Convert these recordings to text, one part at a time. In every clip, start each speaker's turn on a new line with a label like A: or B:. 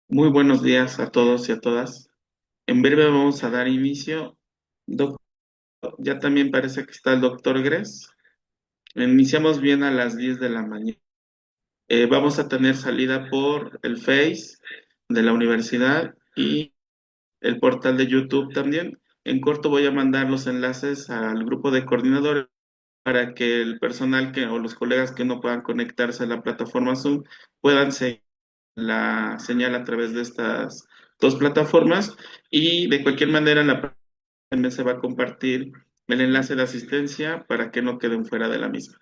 A: Muy buenos días a todos y a todas. En breve vamos a dar inicio. Doc- ya también parece que está el doctor Gres. Iniciamos bien a las 10 de la mañana. Vamos a tener salida por el Face de la universidad y el portal de YouTube también. En corto voy a mandar los enlaces al grupo de coordinadores para que el personal o los colegas que no puedan conectarse a la plataforma Zoom puedan seguir la señal a través de estas dos plataformas y de cualquier manera en la también se va a compartir el enlace de asistencia para que no queden fuera de la misma.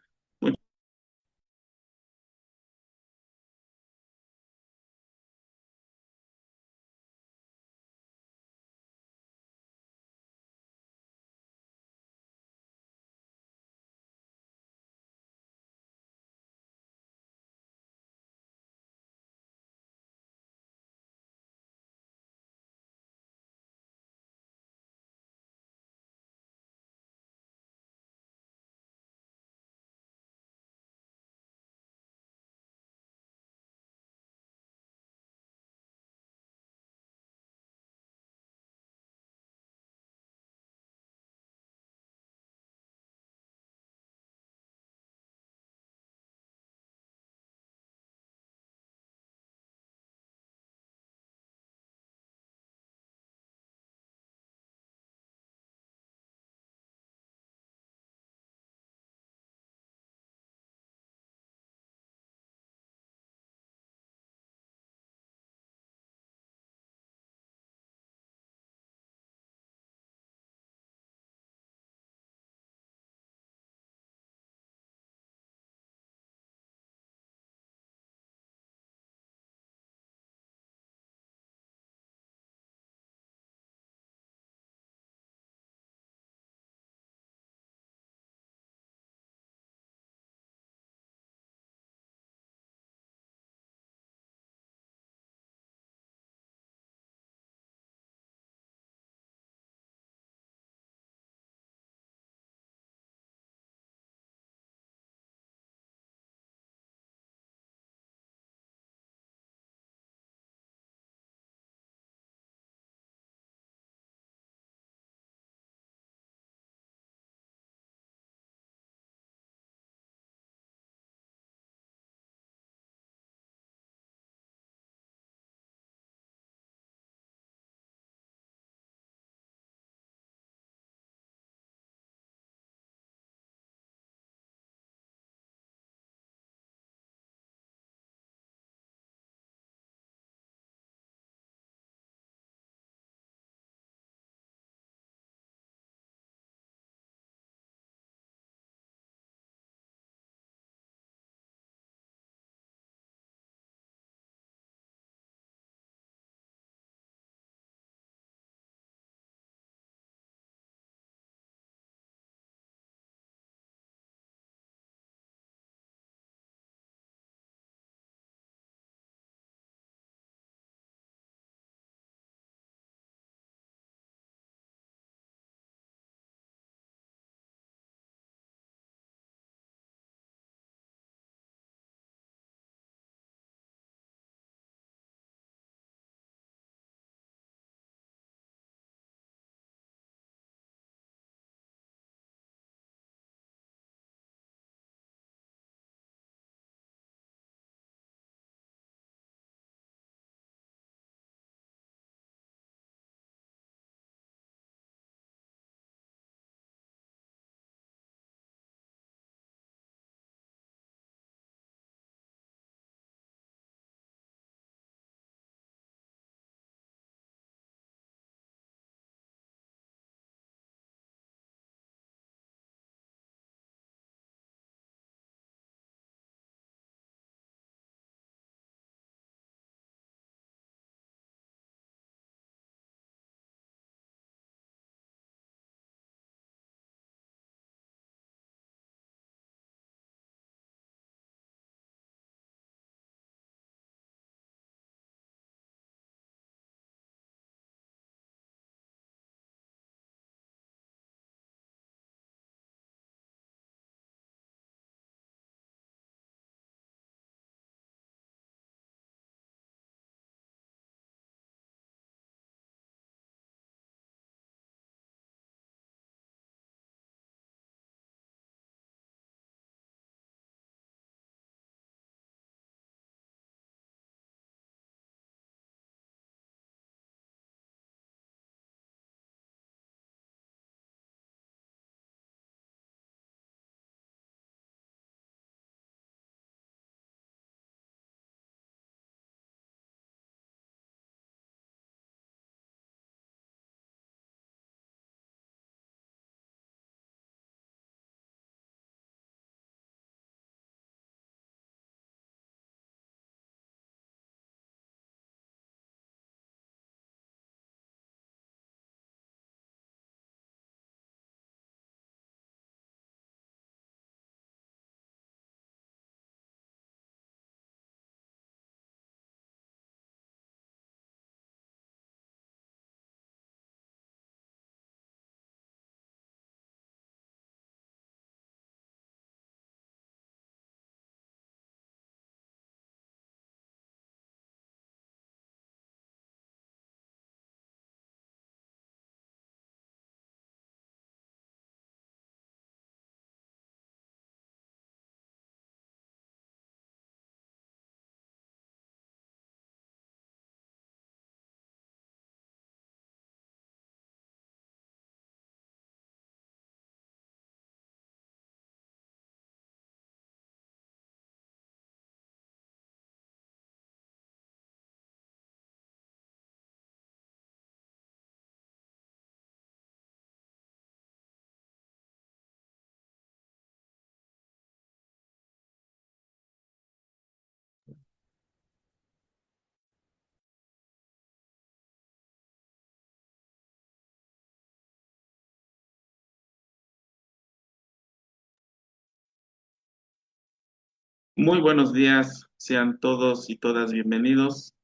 A: Muy buenos días, sean todos y todas bienvenidos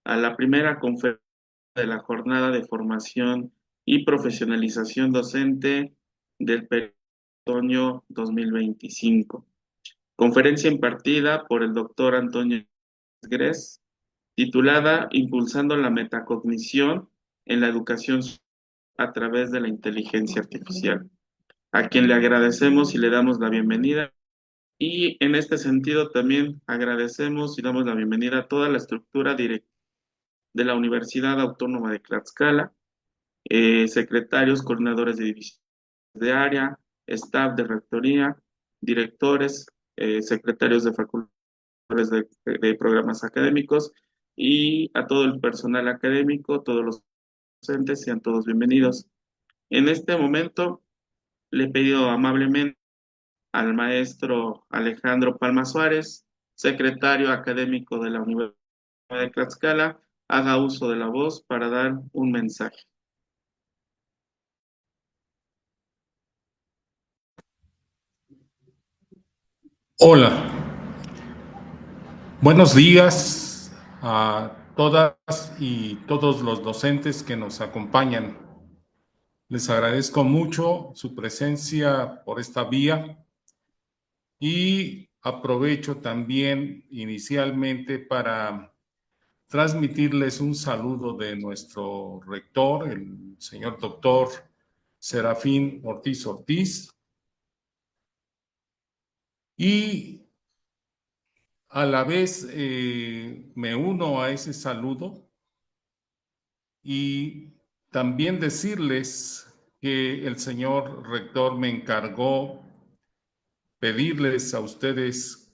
A: a la primera conferencia de la jornada de formación y profesionalización docente del periodo otoño 2025. Conferencia impartida por el doctor Antonio Gres, titulada Impulsando la metacognición en la educación a través de la inteligencia artificial, a quien le agradecemos y le damos la bienvenida. Y en este sentido también agradecemos y damos la bienvenida a toda la estructura directa de la Universidad Autónoma de Tlaxcala, secretarios, coordinadores de división de área, staff de rectoría, directores, secretarios de facultades de programas académicos y a todo el personal académico, todos los docentes, sean todos bienvenidos. En este momento le he pedido amablemente al maestro Alejandro Palma Suárez, secretario académico de la Universidad de Tlaxcala, haga uso de la voz para dar un mensaje.
B: Hola, buenos días a todas y todos los docentes que nos acompañan. Les agradezco mucho su presencia por esta vía y aprovecho también inicialmente para transmitirles un saludo de nuestro rector, el señor doctor Serafín Ortiz Ortiz, y a la vez me uno a ese saludo y también decirles que el señor rector me encargó pedirles a ustedes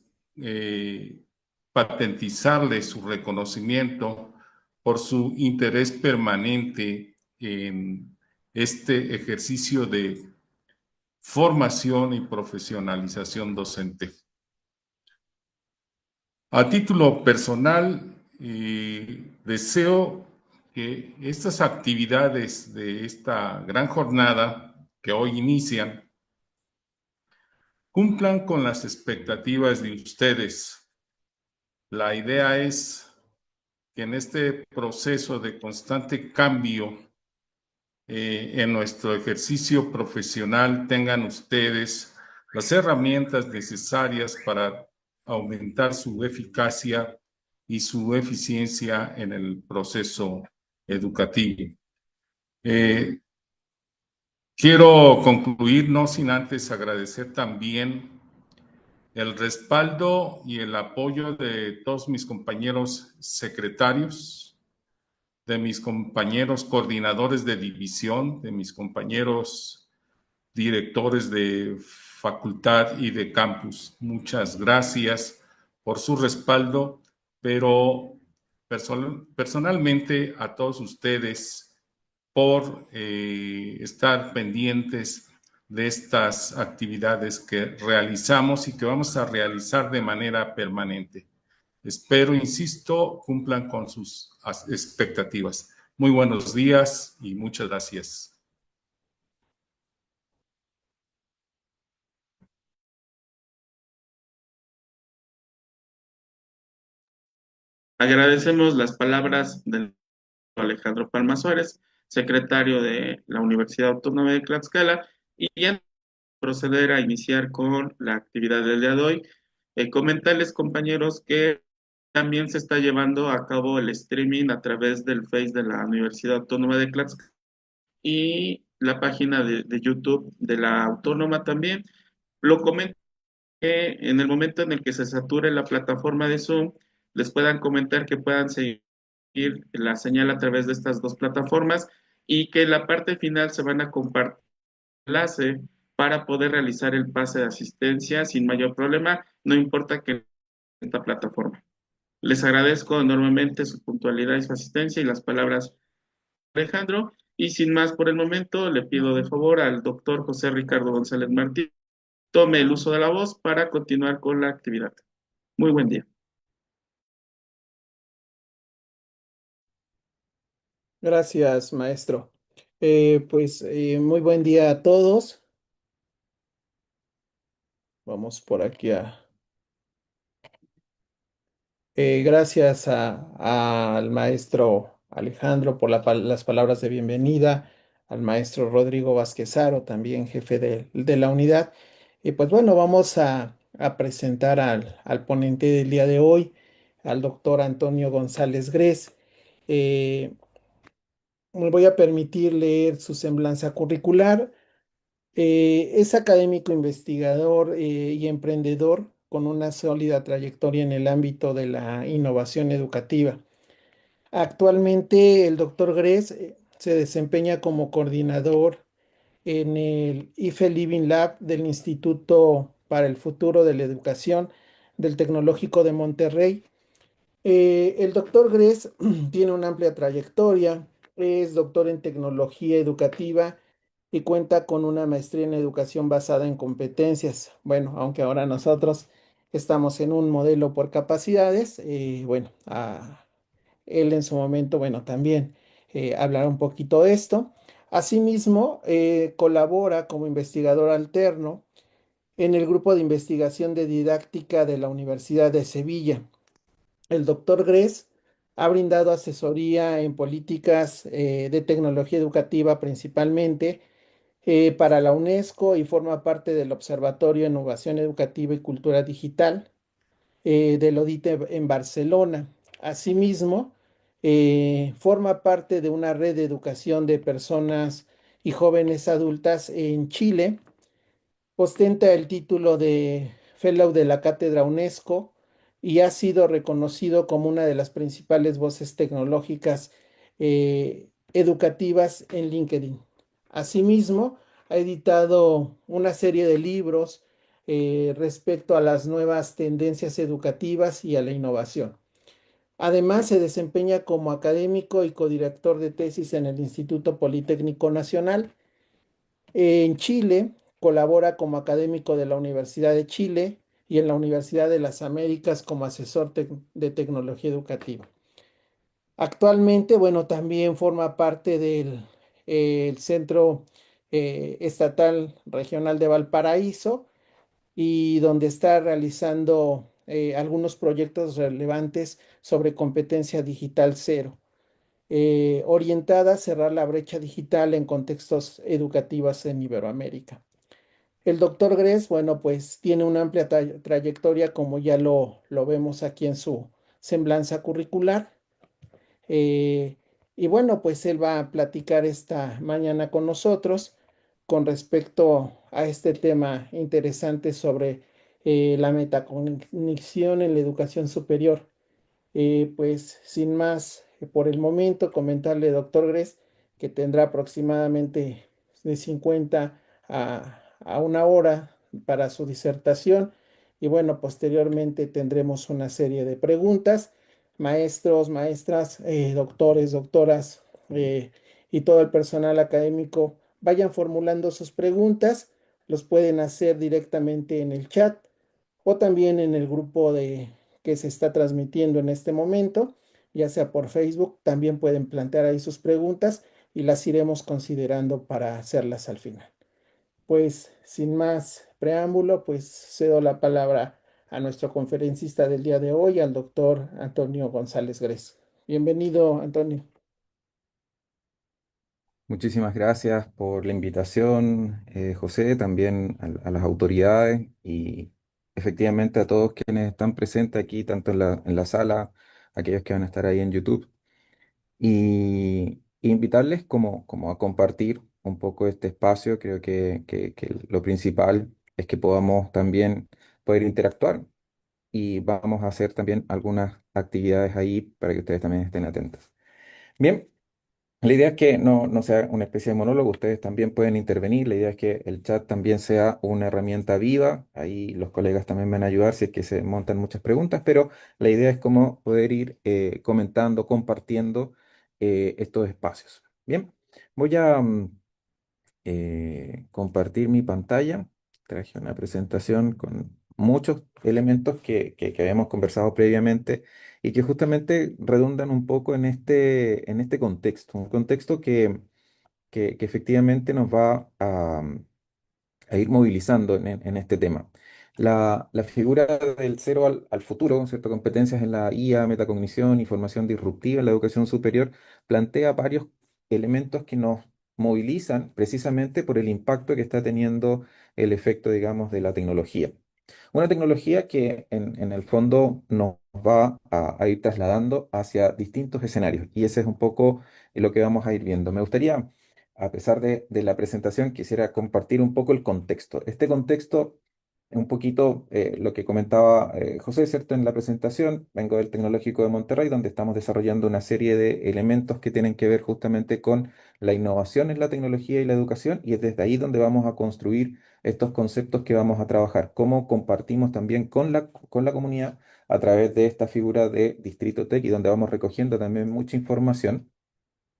B: patentizarles su reconocimiento por su interés permanente en este ejercicio de formación y profesionalización docente. A título personal, deseo que estas actividades de esta gran jornada que hoy inician cumplan con las expectativas de ustedes. La idea es que en este proceso de constante cambio en nuestro ejercicio profesional tengan ustedes las herramientas necesarias para aumentar su eficacia y su eficiencia en el proceso educativo. Quiero concluir, no sin antes agradecer también el respaldo y el apoyo de todos mis compañeros secretarios, de mis compañeros coordinadores de división, de mis compañeros directores de facultad y de campus. Muchas gracias por su respaldo, pero personalmente a todos ustedes por estar pendientes de estas actividades que realizamos y que vamos a realizar de manera permanente. Espero, insisto, cumplan con sus expectativas. Muy buenos días y muchas gracias.
A: Agradecemos las palabras del Alejandro Palma Suárez, secretario de la Universidad Autónoma de Tlaxcala, y ya proceder a iniciar con la actividad del día de hoy. Comentarles, compañeros, que también se está llevando a cabo el streaming a través del Face de la Universidad Autónoma de Tlaxcala y la página de YouTube de la Autónoma también. Lo comento que en el momento en el que se sature la plataforma de Zoom, les puedan comentar que puedan seguir la señal a través de estas dos plataformas y que en la parte final se van a compartir el enlace para poder realizar el pase de asistencia sin mayor problema, no importa que esta plataforma. Les agradezco enormemente su puntualidad y su asistencia y las palabras de Alejandro. Y sin más por el momento, le pido de favor al doctor José Ricardo González Martí tome el uso de la voz para continuar con la actividad. Muy buen día.
C: Gracias, maestro. Muy buen día a todos. Vamos por aquí a Gracias al maestro Alejandro por las palabras de bienvenida, al maestro Rodrigo Vázquezaro, también jefe de la unidad. Y pues bueno, vamos a presentar al ponente del día de hoy, al doctor Antonio González Gres. Eh, Me voy a permitir leer su semblanza curricular. Es académico investigador y emprendedor con una sólida trayectoria en el ámbito de la innovación educativa. Actualmente el doctor Gres se desempeña como coordinador en el IFE Living Lab del Instituto para el Futuro de la Educación del Tecnológico de Monterrey. El doctor Gres tiene una amplia trayectoria, es doctor en tecnología educativa y cuenta con una maestría en educación basada en competencias. Bueno, aunque ahora nosotros estamos en un modelo por capacidades, bueno, él en su momento, bueno, también hablará un poquito de esto. Asimismo, colabora como investigador alterno en el grupo de investigación de didáctica de la Universidad de Sevilla. El doctor Gres ha brindado asesoría en políticas de tecnología educativa principalmente para la UNESCO y forma parte del Observatorio de Innovación Educativa y Cultura Digital del ODITE en Barcelona. Asimismo, forma parte de una red de educación de personas y jóvenes adultas en Chile. Ostenta el título de Fellow de la Cátedra UNESCO y ha sido reconocido como una de las principales voces tecnológicas educativas en LinkedIn. Asimismo, ha editado una serie de libros respecto a las nuevas tendencias educativas y a la innovación. Además, se desempeña como académico y codirector de tesis en el Instituto Politécnico Nacional. En Chile, colabora como académico de la Universidad de Chile y en la Universidad de las Américas como asesor de tecnología educativa. Actualmente, bueno, también forma parte del el Centro Estatal Regional de Valparaíso y donde está realizando algunos proyectos relevantes sobre competencia digital cero, orientada a cerrar la brecha digital en contextos educativos en Iberoamérica. El doctor Gres, bueno, pues tiene una amplia trayectoria, como ya lo vemos aquí en su semblanza curricular. Eh, y bueno, pues él va a platicar esta mañana con nosotros con respecto a este tema interesante sobre la metacognición en la educación superior. Pues sin más, por el momento, comentarle, doctor Gres, que tendrá aproximadamente de 50 a una hora para su disertación. Y bueno, posteriormente tendremos una serie de preguntas. Maestros, maestras, doctores, doctoras y todo el personal académico vayan formulando sus preguntas. Los pueden hacer directamente en el chat o también en el grupo que se está transmitiendo en este momento, ya sea por Facebook. También pueden plantear ahí sus preguntas y las iremos considerando para hacerlas al final. Pues sin más preámbulo, pues cedo la palabra a nuestro conferencista del día de hoy, al doctor Antonio González Gres. Bienvenido, Antonio.
D: Muchísimas gracias por la invitación, José, también a las autoridades y efectivamente a todos quienes están presentes aquí, tanto en la sala, aquellos que van a estar ahí en YouTube, y invitarles como a compartir un poco este espacio. Creo que lo principal es que podamos también poder interactuar y vamos a hacer también algunas actividades ahí para que ustedes también estén atentos. Bien. La idea es que no sea una especie de monólogo, ustedes también pueden intervenir, la idea es que el chat también sea una herramienta viva, ahí los colegas también van a ayudar si es que se montan muchas preguntas, pero la idea es como poder ir comentando, compartiendo estos espacios. Bien, voy a compartir mi pantalla. Traje una presentación con muchos elementos que habíamos conversado previamente y que justamente redundan un poco en este contexto, un contexto que efectivamente nos va a ir movilizando en este tema. La figura del cero al futuro, ¿cierto? Competencias en la IA, metacognición y formación disruptiva en la educación superior, plantea varios elementos que nos movilizan precisamente por el impacto que está teniendo el efecto, digamos, de la tecnología. Una tecnología que en el fondo nos va a ir trasladando hacia distintos escenarios y ese es un poco lo que vamos a ir viendo. Me gustaría, a pesar de la presentación, quisiera compartir un poco el contexto. Este contexto un poquito lo que comentaba José, ¿cierto? En la presentación, vengo del Tecnológico de Monterrey, donde estamos desarrollando una serie de elementos que tienen que ver justamente con la innovación en la tecnología y la educación, y es desde ahí donde vamos a construir estos conceptos que vamos a trabajar, cómo compartimos también con la comunidad a través de esta figura de Distrito Tech, y donde vamos recogiendo también mucha información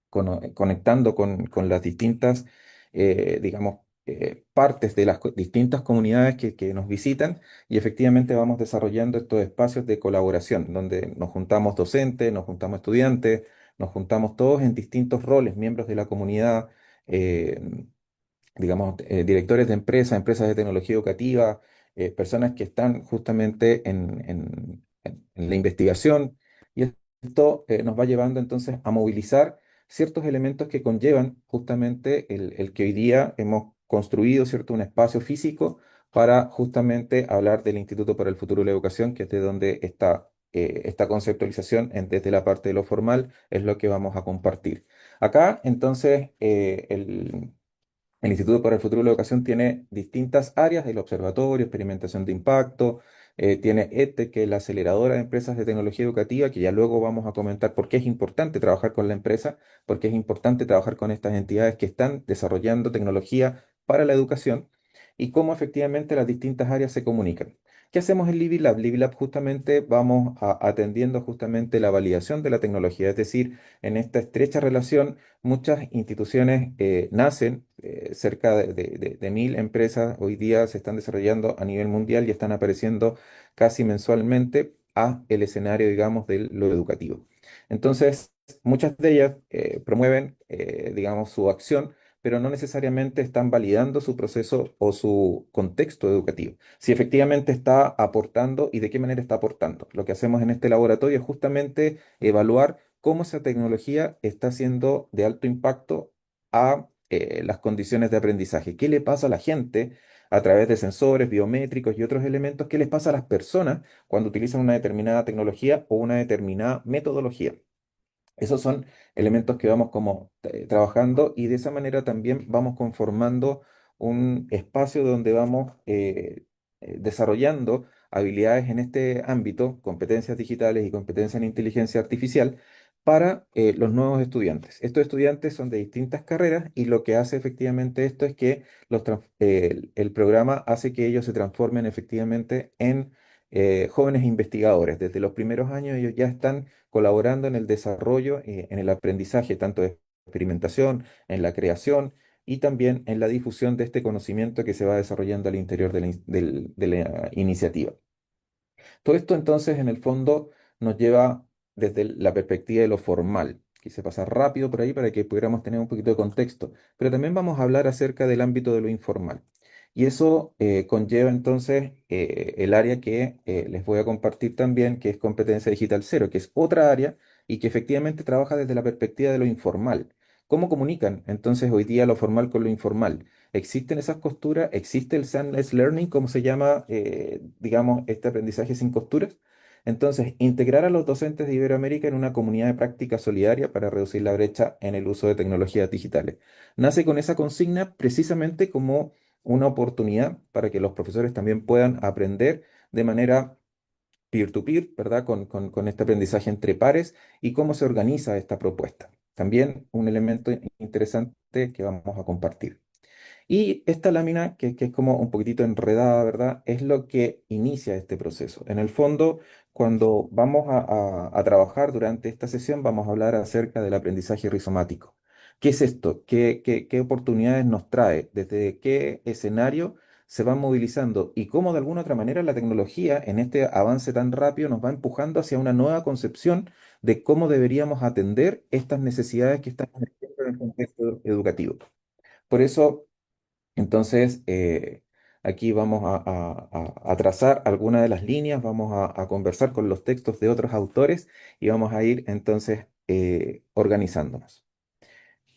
D: conectando con las distintas, digamos, partes de las distintas comunidades que nos visitan y efectivamente vamos desarrollando estos espacios de colaboración donde nos juntamos docentes, nos juntamos estudiantes, nos juntamos todos en distintos roles, miembros de la comunidad, eh, digamos, directores de empresas, empresas de tecnología educativa, personas que están justamente en la investigación. Y esto nos va llevando entonces a movilizar ciertos elementos que conllevan justamente el que hoy día hemos construido, ¿cierto?, un espacio físico para justamente hablar del Instituto para el Futuro de la Educación, que es de donde está esta conceptualización desde la parte de lo formal, es lo que vamos a compartir. Acá, entonces, el Instituto para el Futuro de la Educación tiene distintas áreas, el observatorio, experimentación de impacto, tiene EdTech, que es la aceleradora de empresas de tecnología educativa, que ya luego vamos a comentar por qué es importante trabajar con la empresa, porque es importante trabajar con estas entidades que están desarrollando tecnología para la educación y cómo efectivamente las distintas áreas se comunican. ¿Qué hacemos en LibiLab? LibiLab justamente vamos atendiendo justamente la validación de la tecnología, es decir, en esta estrecha relación muchas instituciones nacen, cerca de 1.000 empresas hoy día se están desarrollando a nivel mundial y están apareciendo casi mensualmente a el escenario, digamos, de lo educativo. Entonces, muchas de ellas promueven, digamos, su acción, pero no necesariamente están validando su proceso o su contexto educativo. Si efectivamente está aportando y de qué manera está aportando. Lo que hacemos en este laboratorio es justamente evaluar cómo esa tecnología está siendo de alto impacto a las condiciones de aprendizaje. ¿Qué le pasa a la gente a través de sensores biométricos y otros elementos? ¿Qué les pasa a las personas cuando utilizan una determinada tecnología o una determinada metodología? Esos son elementos que vamos como trabajando y de esa manera también vamos conformando un espacio donde vamos desarrollando habilidades en este ámbito, competencias digitales y competencias en inteligencia artificial para los nuevos estudiantes. Estos estudiantes son de distintas carreras y lo que hace efectivamente esto es que el programa hace que ellos se transformen efectivamente en jóvenes investigadores. Desde los primeros años ellos ya están colaborando en el desarrollo, en el aprendizaje, tanto de experimentación, en la creación y también en la difusión de este conocimiento que se va desarrollando al interior de la iniciativa. Todo esto entonces en el fondo nos lleva desde la perspectiva de lo formal. Quise pasar rápido por ahí para que pudiéramos tener un poquito de contexto, pero también vamos a hablar acerca del ámbito de lo informal. Y eso conlleva entonces el área que les voy a compartir también, que es competencia digital cero, que es otra área y que efectivamente trabaja desde la perspectiva de lo informal. ¿Cómo comunican entonces hoy día lo formal con lo informal? ¿Existen esas costuras? ¿Existe el Seamless Learning, como se llama, digamos, este aprendizaje sin costuras? Entonces, integrar a los docentes de Iberoamérica en una comunidad de práctica solidaria para reducir la brecha en el uso de tecnologías digitales. Nace con esa consigna precisamente como una oportunidad para que los profesores también puedan aprender de manera peer-to-peer, ¿verdad? Con este aprendizaje entre pares y cómo se organiza esta propuesta. También un elemento interesante que vamos a compartir. Y esta lámina, que es como un poquitito enredada, ¿verdad? Es lo que inicia este proceso. En el fondo, cuando vamos a trabajar durante esta sesión, vamos a hablar acerca del aprendizaje rizomático. ¿Qué es esto? ¿Qué oportunidades nos trae? ¿Desde qué escenario se van movilizando? Y cómo de alguna otra manera la tecnología, en este avance tan rápido, nos va empujando hacia una nueva concepción de cómo deberíamos atender estas necesidades que están emergiendo en el contexto educativo. Por eso entonces, Aquí vamos a trazar algunas de las líneas, vamos a conversar con los textos de otros autores y vamos a ir entonces organizándonos.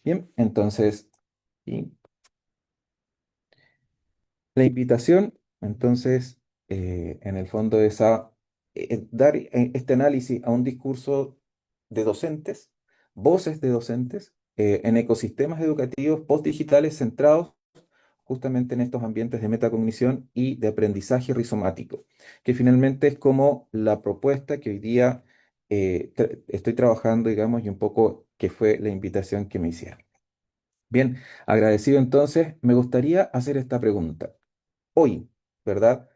D: Bien, entonces, y la invitación, entonces, en el fondo es a dar este análisis a un discurso de docentes, voces de docentes, en ecosistemas educativos postdigitales centrados justamente en estos ambientes de metacognición y de aprendizaje rizomático, que finalmente es como la propuesta que hoy día estoy trabajando, digamos, y un poco que fue la invitación que me hicieron. Bien, agradecido entonces, me gustaría hacer esta pregunta hoy, ¿verdad?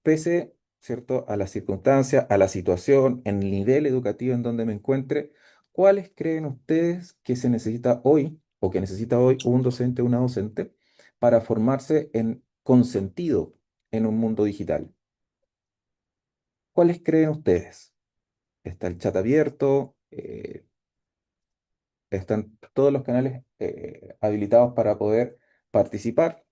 D: Pese, ¿cierto?, a las circunstancias, a la situación, en el nivel educativo en donde me encuentre, ¿cuáles creen ustedes que se necesita hoy o que necesita hoy un docente o una docente para formarse con sentido en un mundo digital? ¿Cuáles creen ustedes? Está el chat abierto, están todos los canales habilitados para poder participar.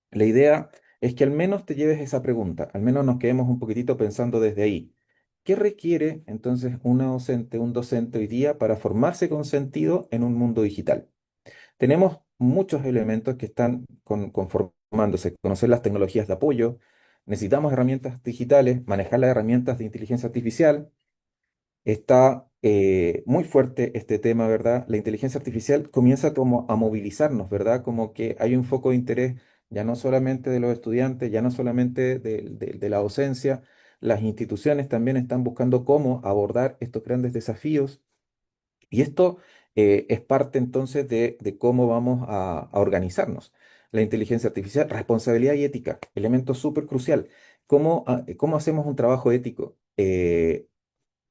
D: La idea es que al menos te lleves esa pregunta, al menos nos quedemos un poquitito pensando desde ahí. ¿Qué requiere entonces una docente, un docente hoy día para formarse con sentido en un mundo digital? Tenemos muchos elementos que están conformándose, conocer las tecnologías de apoyo, necesitamos herramientas digitales, manejar las herramientas de inteligencia artificial. Está muy fuerte este tema, ¿verdad? La inteligencia artificial comienza como a movilizarnos, ¿verdad? Como que hay un foco de interés ya no solamente de los estudiantes, ya no solamente de la docencia, las instituciones también están buscando cómo abordar estos grandes desafíos y esto es parte entonces de cómo vamos a organizarnos. La inteligencia artificial, responsabilidad y ética, elemento súper crucial. ¿Cómo hacemos un trabajo ético?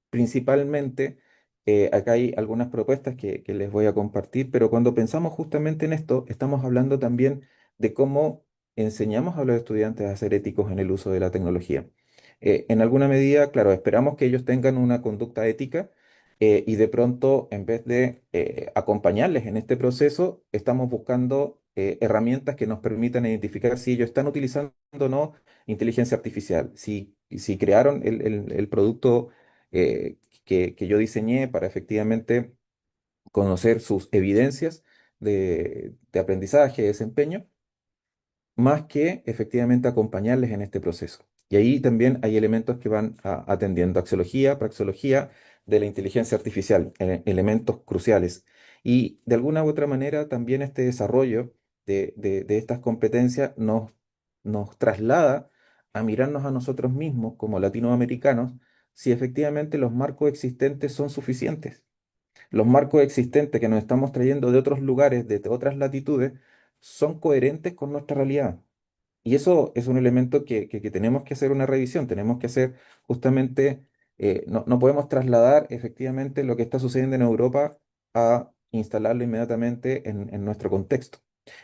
D: Principalmente, acá hay algunas propuestas que les voy a compartir, pero cuando pensamos justamente en esto, estamos hablando también de cómo enseñamos a los estudiantes a ser éticos en el uso de la tecnología. En alguna medida, claro, esperamos que ellos tengan una conducta ética y de pronto, en vez de acompañarles en este proceso, estamos buscando herramientas que nos permitan identificar si ellos están utilizando o no inteligencia artificial, si crearon el producto que yo diseñé para efectivamente conocer sus evidencias de aprendizaje, de desempeño, más que efectivamente acompañarles en este proceso. Y ahí también hay elementos que van atendiendo axiología, praxeología de la inteligencia artificial, elementos cruciales. Y de alguna u otra manera también este desarrollo de estas competencias nos traslada a mirarnos a nosotros mismos como latinoamericanos si efectivamente los marcos existentes son suficientes. Los marcos existentes que nos estamos trayendo de otros lugares, de otras latitudes, son coherentes con nuestra realidad. Y eso es un elemento que tenemos que hacer una revisión, tenemos que hacer justamente, no podemos trasladar efectivamente lo que está sucediendo en Europa a instalarlo inmediatamente en nuestro contexto.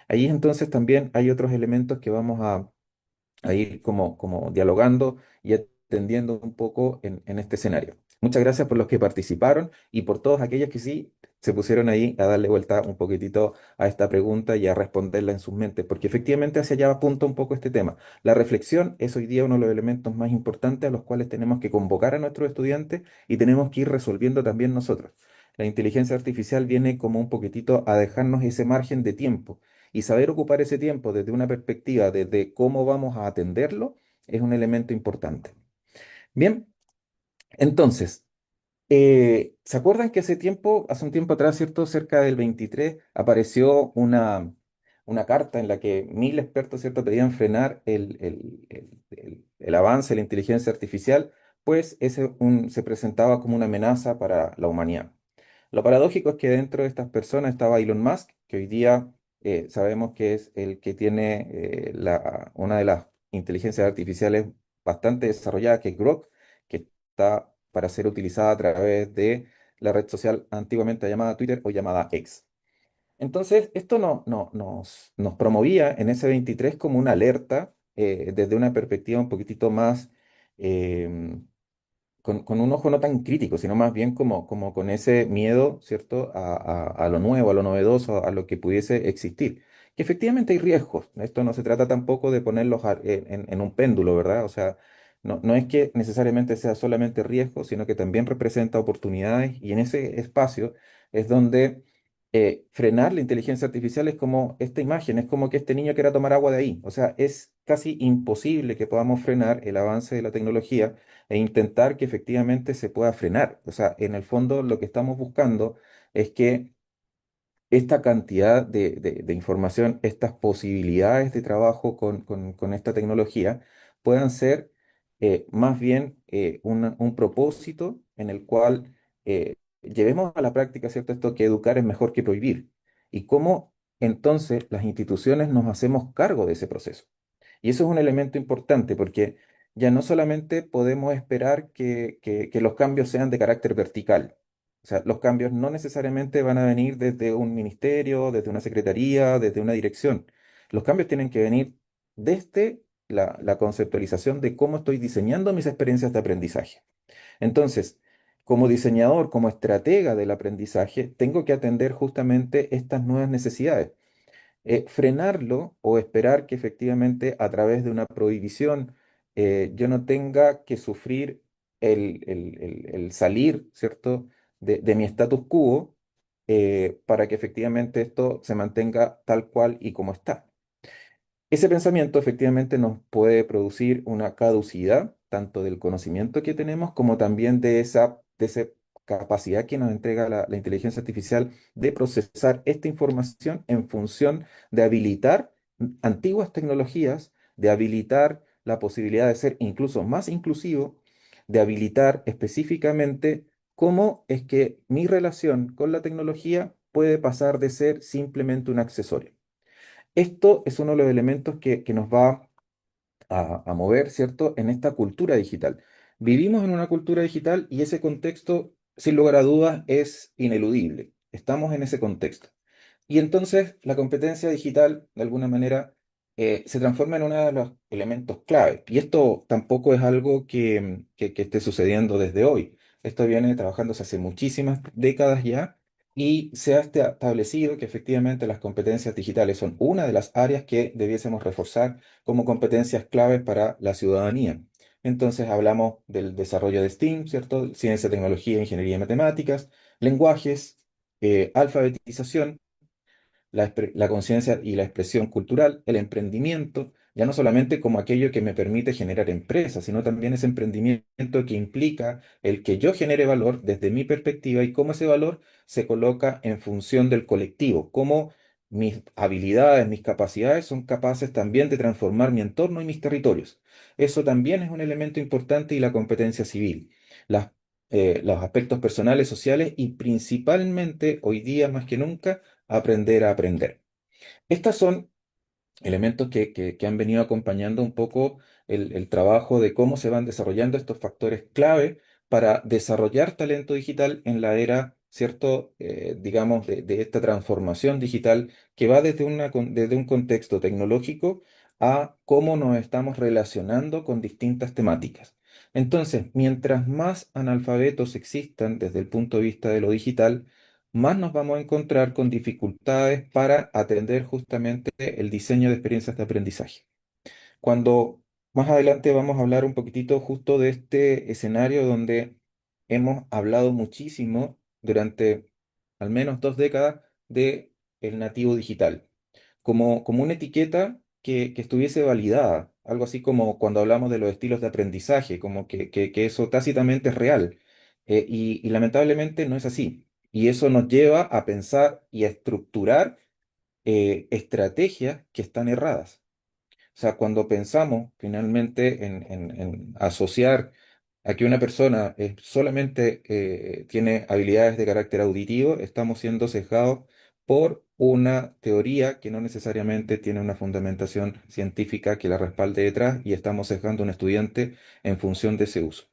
D: Ahí entonces también hay otros elementos que vamos a ir como dialogando y atendiendo un poco en este escenario. Muchas gracias por los que participaron y por todos aquellos que sí se pusieron ahí a darle vuelta un poquitito a esta pregunta y a responderla en sus mentes, porque efectivamente hacia allá apunta un poco este tema. La reflexión es hoy día uno de los elementos más importantes a los cuales tenemos que convocar a nuestros estudiantes y tenemos que ir resolviendo también nosotros. La inteligencia artificial viene como un poquitito a dejarnos ese margen de tiempo y saber ocupar ese tiempo desde una perspectiva, desde cómo vamos a atenderlo, es un elemento importante. Bien, entonces, ¿se acuerdan que hace un tiempo atrás, ¿cierto? Cerca del 23, apareció una carta en la que 1.000 expertos, ¿cierto?, pedían frenar el avance de la inteligencia artificial, pues se presentaba como una amenaza para la humanidad. Lo paradójico es que dentro de estas personas estaba Elon Musk, que hoy día sabemos que es el que tiene una de las inteligencias artificiales bastante desarrolladas, que es Grok, que está para ser utilizada a través de la red social antiguamente llamada Twitter o llamada X. Entonces, esto nos promovía en ese 23 como una alerta desde una perspectiva un poquitito más em, con un ojo no tan crítico, sino más bien como con ese miedo, ¿cierto?, a lo nuevo, a lo novedoso, a lo que pudiese existir. que efectivamente hay riesgos. Esto no se trata tampoco de ponerlos en un péndulo, ¿verdad? O sea, no es que necesariamente sea solamente riesgo, sino que también representa oportunidades y en ese espacio es donde frenar la inteligencia artificial es como esta imagen, es como que este niño quiera tomar agua de ahí. O sea, es casi imposible que podamos frenar el avance de la tecnología e intentar que efectivamente se pueda frenar. O sea, en el fondo lo que estamos buscando es que esta cantidad de información, estas posibilidades de trabajo con esta tecnología puedan ser más bien un propósito en el cual llevemos a la práctica, ¿cierto? Esto que educar es mejor que prohibir. Y cómo entonces las instituciones nos hacemos cargo de ese proceso. Y eso es un elemento importante porque ya no solamente podemos esperar que los cambios sean de carácter vertical. O sea, los cambios no necesariamente van a venir desde un ministerio, desde una secretaría, desde una dirección. Los cambios tienen que venir desde la conceptualización de cómo estoy diseñando mis experiencias de aprendizaje. Entonces, como diseñador, como estratega del aprendizaje, tengo que atender justamente estas nuevas necesidades. Frenarlo o esperar que efectivamente a través de una prohibición yo no tenga que sufrir el salir, ¿cierto?, de mi status quo para que efectivamente esto se mantenga tal cual y como está. Ese pensamiento efectivamente nos puede producir una caducidad tanto del conocimiento que tenemos como también de esa capacidad que nos entrega la inteligencia artificial de procesar esta información en función de habilitar antiguas tecnologías, de habilitar la posibilidad de ser incluso más inclusivo, de habilitar específicamente cómo es que mi relación con la tecnología puede pasar de ser simplemente un accesorio. Esto es uno de los elementos que nos va a mover, ¿cierto?, en esta cultura digital. Vivimos en una cultura digital y ese contexto, sin lugar a dudas, es ineludible. Estamos en ese contexto. Y entonces la competencia digital, de alguna manera, se transforma en uno de los elementos clave. Y esto tampoco es algo que esté sucediendo desde hoy. Esto viene trabajándose hace muchísimas décadas ya y se ha establecido que efectivamente las competencias digitales son una de las áreas que debiésemos reforzar como competencias claves para la ciudadanía. Entonces hablamos del desarrollo de STEAM, ¿cierto? Ciencia, tecnología, ingeniería y matemáticas, lenguajes, alfabetización, la conciencia y la expresión cultural, el emprendimiento, ya no solamente como aquello que me permite generar empresas, sino también ese emprendimiento que implica el que yo genere valor desde mi perspectiva y cómo ese valor se coloca en función del colectivo, cómo mis habilidades, mis capacidades son capaces también de transformar mi entorno y mis territorios. Eso también es un elemento importante y la competencia civil. Las los aspectos personales, sociales y principalmente hoy día más que nunca aprender a aprender. Estos son elementos que han venido acompañando un poco el trabajo de cómo se van desarrollando estos factores clave para desarrollar talento digital en la era, ¿cierto? Digamos, de esta transformación digital que va desde un contexto tecnológico a cómo nos estamos relacionando con distintas temáticas. Entonces, mientras más analfabetos existan desde el punto de vista de lo digital, más nos vamos a encontrar con dificultades para atender justamente el diseño de experiencias de aprendizaje. Cuando más adelante vamos a hablar un poquitito justo de este escenario donde hemos hablado muchísimo durante al menos 2 décadas de el nativo digital como una etiqueta que estuviese validada, algo así como cuando hablamos de los estilos de aprendizaje, como que eso tácitamente es real. Y lamentablemente no es así. Y eso nos lleva a pensar y a estructurar estrategias que están erradas. O sea, cuando pensamos finalmente en asociar a que una persona solamente tiene habilidades de carácter auditivo, estamos siendo sesgados por una teoría que no necesariamente tiene una fundamentación científica que la respalde detrás y estamos sesgando a un estudiante en función de ese uso.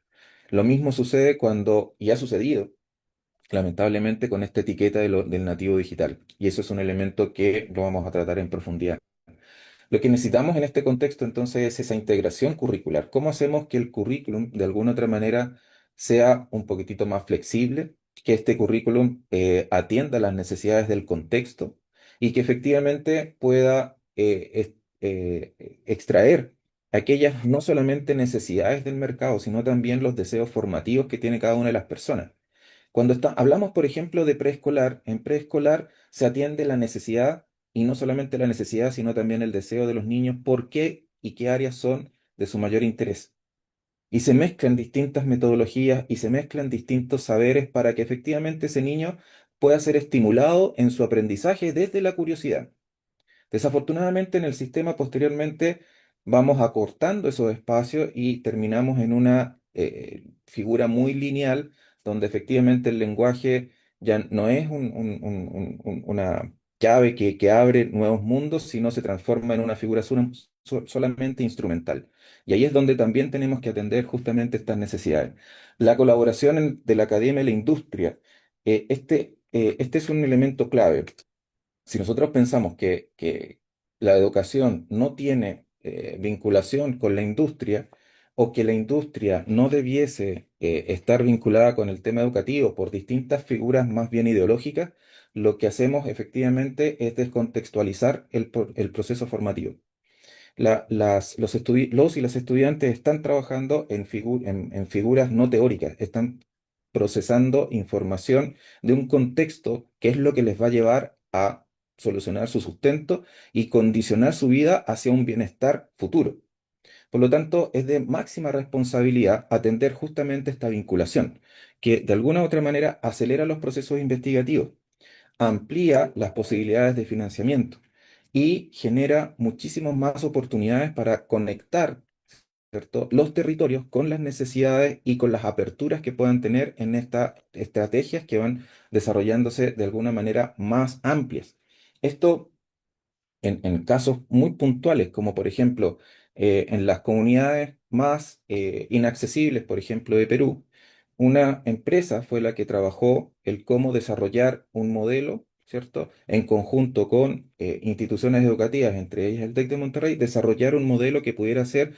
D: Lo mismo sucede cuando, y ha sucedido, lamentablemente, con esta etiqueta del nativo digital. Y eso es un elemento que lo vamos a tratar en profundidad. Lo que necesitamos en este contexto entonces es esa integración curricular. ¿Cómo hacemos que el currículum de alguna otra manera sea un poquitito más flexible, que este currículum atienda las necesidades del contexto, y que efectivamente pueda extraer aquellas no solamente necesidades del mercado, sino también los deseos formativos que tiene cada una de las personas. Cuando hablamos, por ejemplo, de preescolar, en preescolar se atiende la necesidad, y no solamente la necesidad, sino también el deseo de los niños, por qué y qué áreas son de su mayor interés. Y se mezclan distintas metodologías y se mezclan distintos saberes para que efectivamente ese niño pueda ser estimulado en su aprendizaje desde la curiosidad. Desafortunadamente en el sistema posteriormente vamos acortando esos espacios y terminamos en una figura muy lineal donde efectivamente el lenguaje ya no es una llave que abre nuevos mundos, sino se transforma en una figura solamente instrumental. Y ahí es donde también tenemos que atender justamente estas necesidades. La colaboración de la academia y la industria, este es un elemento clave. Si nosotros pensamos que la educación no tiene vinculación con la industria o que la industria no debiese estar vinculada con el tema educativo por distintas figuras más bien ideológicas, lo que hacemos efectivamente es descontextualizar el proceso formativo. Los y las estudiantes están trabajando en figuras no teóricas, están procesando información de un contexto que es lo que les va a llevar a solucionar su sustento y condicionar su vida hacia un bienestar futuro. Por lo tanto, es de máxima responsabilidad atender justamente esta vinculación, que de alguna u otra manera acelera los procesos investigativos, amplía las posibilidades de financiamiento y genera muchísimas más oportunidades para conectar, ¿cierto?, los territorios con las necesidades y con las aperturas que puedan tener en estas estrategias que van desarrollándose de alguna manera más amplias. Esto en casos muy puntuales, como por ejemplo en las comunidades más inaccesibles, por ejemplo, de Perú, una empresa fue la que trabajó el cómo desarrollar un modelo, ¿cierto? En conjunto con instituciones educativas, entre ellas el TEC de Monterrey, desarrollar un modelo que pudiera ser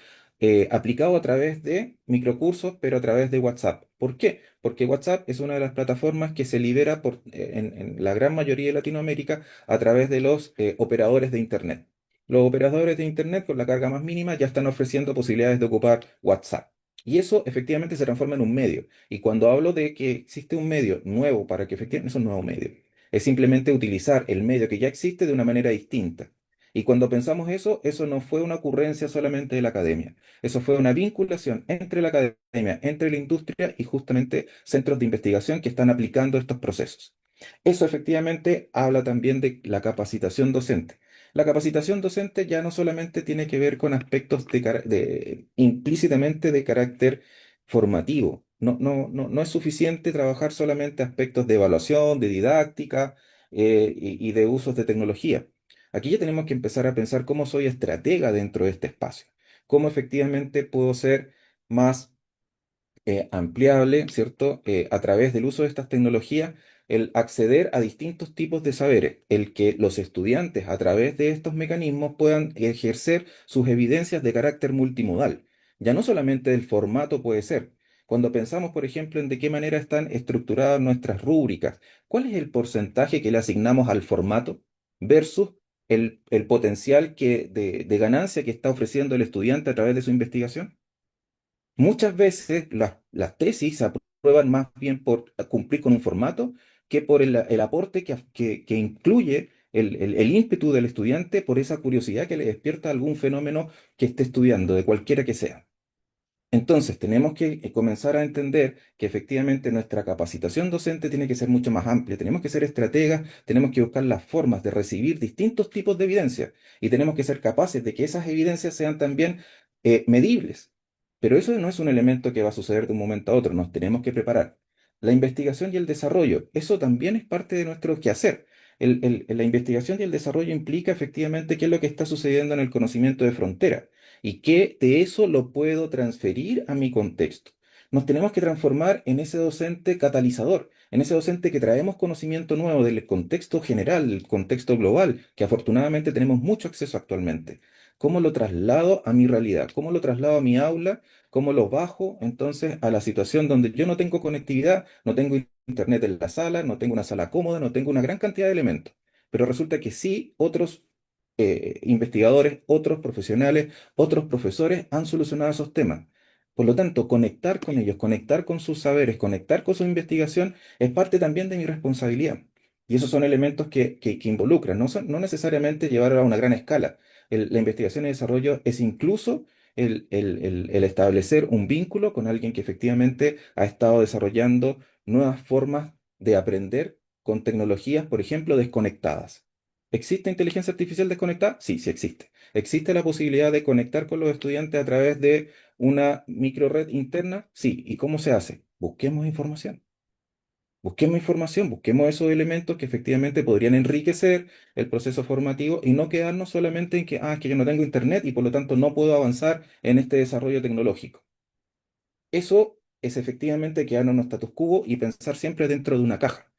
D: aplicado a través de microcursos, pero a través de WhatsApp. ¿Por qué? Porque WhatsApp es una de las plataformas que se libera en la gran mayoría de Latinoamérica a través de los operadores de Internet. Los operadores de Internet con la carga más mínima ya están ofreciendo posibilidades de ocupar WhatsApp. Y eso efectivamente se transforma en un medio. Y cuando hablo de que existe un medio nuevo para que efectivamente es un nuevo medio, es simplemente utilizar el medio que ya existe de una manera distinta. Y cuando pensamos eso, eso no fue una ocurrencia solamente de la academia. Eso fue una vinculación entre la academia, entre la industria y justamente centros de investigación que están aplicando estos procesos. Eso efectivamente habla también de la capacitación docente. La capacitación docente ya no solamente tiene que ver con aspectos implícitamente de carácter formativo. No es suficiente trabajar solamente aspectos de evaluación, de didáctica y de usos de tecnología. Aquí ya tenemos que empezar a pensar cómo soy estratega dentro de este espacio, cómo efectivamente puedo ser más ampliable, ¿cierto? A través del uso de estas tecnologías, el acceder a distintos tipos de saberes, el que los estudiantes a través de estos mecanismos puedan ejercer sus evidencias de carácter multimodal. Ya no solamente el formato puede ser. Cuando pensamos, por ejemplo, en de qué manera están estructuradas nuestras rúbricas, ¿cuál es el porcentaje que le asignamos al formato versus el potencial de ganancia que está ofreciendo el estudiante a través de su investigación? Muchas veces las tesis se aprueban más bien por cumplir con un formato que por el aporte que incluye el ímpetu del estudiante por esa curiosidad que le despierta algún fenómeno que esté estudiando, de cualquiera que sea. Entonces, tenemos que comenzar a entender que efectivamente nuestra capacitación docente tiene que ser mucho más amplia. Tenemos que ser estrategas, tenemos que buscar las formas de recibir distintos tipos de evidencia y tenemos que ser capaces de que esas evidencias sean también medibles. Pero eso no es un elemento que va a suceder de un momento a otro, nos tenemos que preparar. La investigación y el desarrollo, eso también es parte de nuestro quehacer. La investigación y el desarrollo implica efectivamente qué es lo que está sucediendo en el conocimiento de frontera y que de eso lo puedo transferir a mi contexto. Nos tenemos que transformar en ese docente catalizador, en ese docente que traemos conocimiento nuevo del contexto general, del contexto global, que afortunadamente tenemos mucho acceso actualmente. ¿Cómo lo traslado a mi realidad? ¿Cómo lo traslado a mi aula? ¿Cómo lo bajo entonces a la situación donde yo no tengo conectividad, no tengo internet en la sala, no tengo una sala cómoda, no tengo una gran cantidad de elementos? pero resulta que sí otros investigadores, otros profesionales, otros profesores han solucionado esos temas. Por lo tanto, conectar con ellos, conectar con sus saberes, conectar con su investigación es parte también de mi responsabilidad. Y esos son elementos que involucran, no necesariamente llevar a una gran escala. La investigación y desarrollo es incluso el establecer un vínculo con alguien que efectivamente ha estado desarrollando nuevas formas de aprender con tecnologías, por ejemplo, desconectadas. ¿Existe inteligencia artificial desconectada? Sí, sí existe. ¿Existe la posibilidad de conectar con los estudiantes a través de una microred interna? Sí. ¿Y cómo se hace? Busquemos información. Busquemos información, busquemos esos elementos que efectivamente podrían enriquecer el proceso formativo y no quedarnos solamente en que, es que yo no tengo internet y por lo tanto no puedo avanzar en este desarrollo tecnológico. Eso es efectivamente quedarnos en un status quo y pensar siempre dentro de una caja.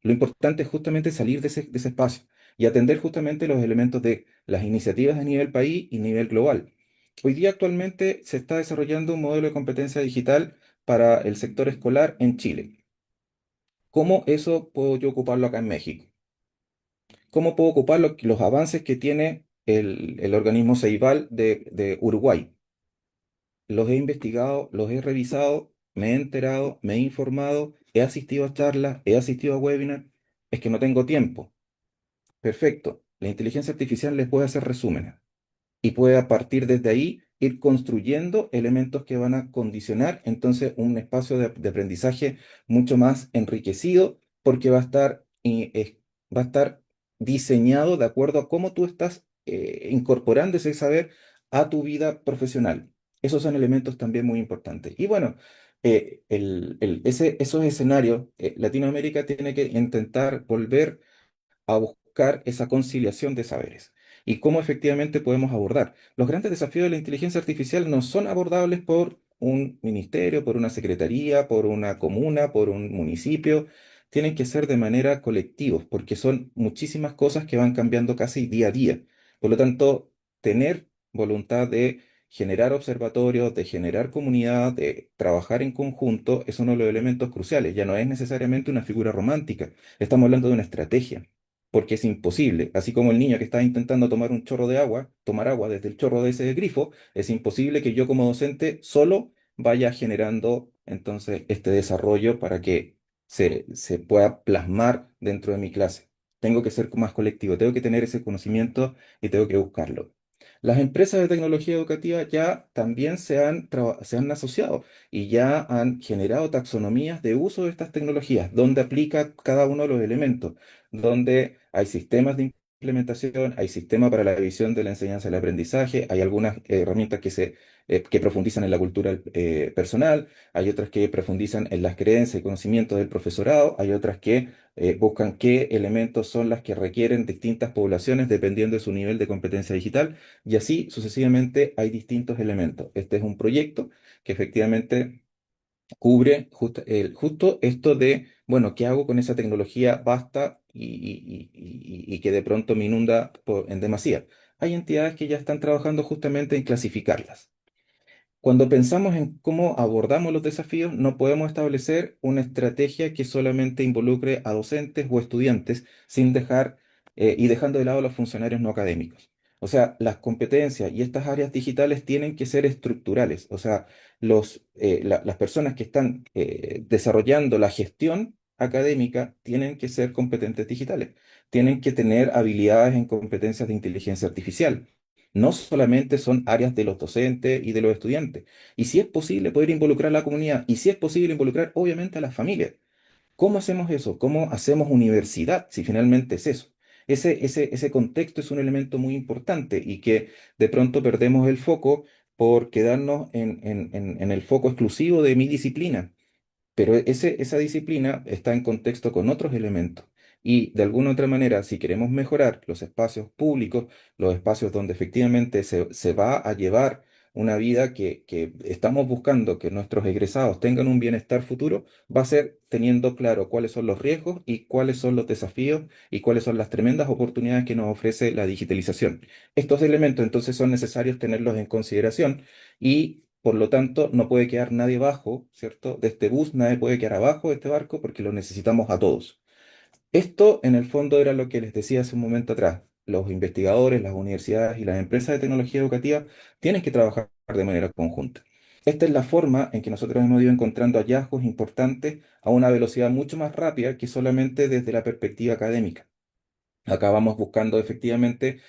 D: Lo importante es justamente salir de ese espacio y atender justamente los elementos de las iniciativas a nivel país y nivel global. Hoy día actualmente se está desarrollando un modelo de competencia digital para el sector escolar en Chile. ¿Cómo eso puedo yo ocuparlo acá en México? ¿Cómo puedo ocupar los avances que tiene el organismo Ceibal de Uruguay? Los he investigado, los he revisado, me he enterado, me he informado, he asistido a charlas, he asistido a webinars. Es que no tengo tiempo. Perfecto. La inteligencia artificial les puede hacer resúmenes y puede a partir desde ahí ir construyendo elementos que van a condicionar entonces un espacio de aprendizaje mucho más enriquecido porque va a estar diseñado de acuerdo a cómo tú estás incorporando ese saber a tu vida profesional. Esos son elementos también muy importantes. Y bueno, esos escenarios, Latinoamérica tiene que intentar volver a buscar esa conciliación de saberes y cómo efectivamente podemos abordar. Los grandes desafíos de la inteligencia artificial no son abordables por un ministerio, por una secretaría, por una comuna, por un municipio. Tienen que ser de manera colectiva, porque son muchísimas cosas que van cambiando casi día a día. Por lo tanto, tener voluntad de generar observatorios, de generar comunidad, de trabajar en conjunto, es uno de los elementos cruciales. Ya no es necesariamente una figura romántica, estamos hablando de una estrategia porque es imposible. Así como el niño que está intentando tomar un chorro de agua, tomar agua desde el chorro de ese grifo, es imposible que yo como docente solo vaya generando entonces este desarrollo para que se pueda plasmar dentro de mi clase. Tengo que ser más colectivo, tengo que tener ese conocimiento y tengo que buscarlo. Las empresas de tecnología educativa ya también se han asociado y ya han generado taxonomías de uso de estas tecnologías, donde aplica cada uno de los elementos, donde hay sistemas de implementación, hay sistemas para la visión de la enseñanza y el aprendizaje, hay algunas herramientas que profundizan en la cultura personal, hay otras que profundizan en las creencias y conocimientos del profesorado, hay otras que buscan qué elementos son las que requieren distintas poblaciones dependiendo de su nivel de competencia digital, y así sucesivamente hay distintos elementos. Este es un proyecto que efectivamente cubre justo esto de, bueno, ¿qué hago con esa tecnología vasta y que de pronto me inunda en demasía? Hay entidades que ya están trabajando justamente en clasificarlas. Cuando pensamos en cómo abordamos los desafíos, no podemos establecer una estrategia que solamente involucre a docentes o estudiantes sin dejar y dejando de lado a los funcionarios no académicos. O sea, las competencias y estas áreas digitales tienen que ser estructurales. O sea, las personas que están desarrollando la gestión académica tienen que ser competentes digitales, tienen que tener habilidades en competencias de inteligencia artificial. No solamente son áreas de los docentes y de los estudiantes. Y si es posible poder involucrar a la comunidad, y si es posible involucrar obviamente a las familias. ¿Cómo hacemos eso? ¿Cómo hacemos universidad si finalmente es eso? Ese contexto es un elemento muy importante y que de pronto perdemos el foco por quedarnos en el foco exclusivo de mi disciplina. Pero esa disciplina está en contexto con otros elementos. Y de alguna u otra manera, si queremos mejorar los espacios públicos, los espacios donde efectivamente se va a llevar una vida que estamos buscando que nuestros egresados tengan un bienestar futuro, va a ser teniendo claro cuáles son los riesgos y cuáles son los desafíos y cuáles son las tremendas oportunidades que nos ofrece la digitalización. Estos elementos entonces son necesarios tenerlos en consideración y por lo tanto, no puede quedar nadie abajo, ¿cierto? De este bus, nadie puede quedar abajo de este barco porque lo necesitamos a todos. Esto, en el fondo, era lo que les decía hace un momento atrás. Los investigadores, las universidades y las empresas de tecnología educativa tienen que trabajar de manera conjunta. Esta es la forma en que nosotros hemos ido encontrando hallazgos importantes a una velocidad mucho más rápida que solamente desde la perspectiva académica. Acá vamos buscando efectivamente,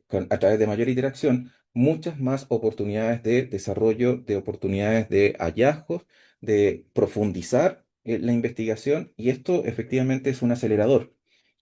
D: a través de mayor interacción, muchas más oportunidades de desarrollo, de oportunidades de hallazgos, de profundizar la investigación, y esto efectivamente es un acelerador.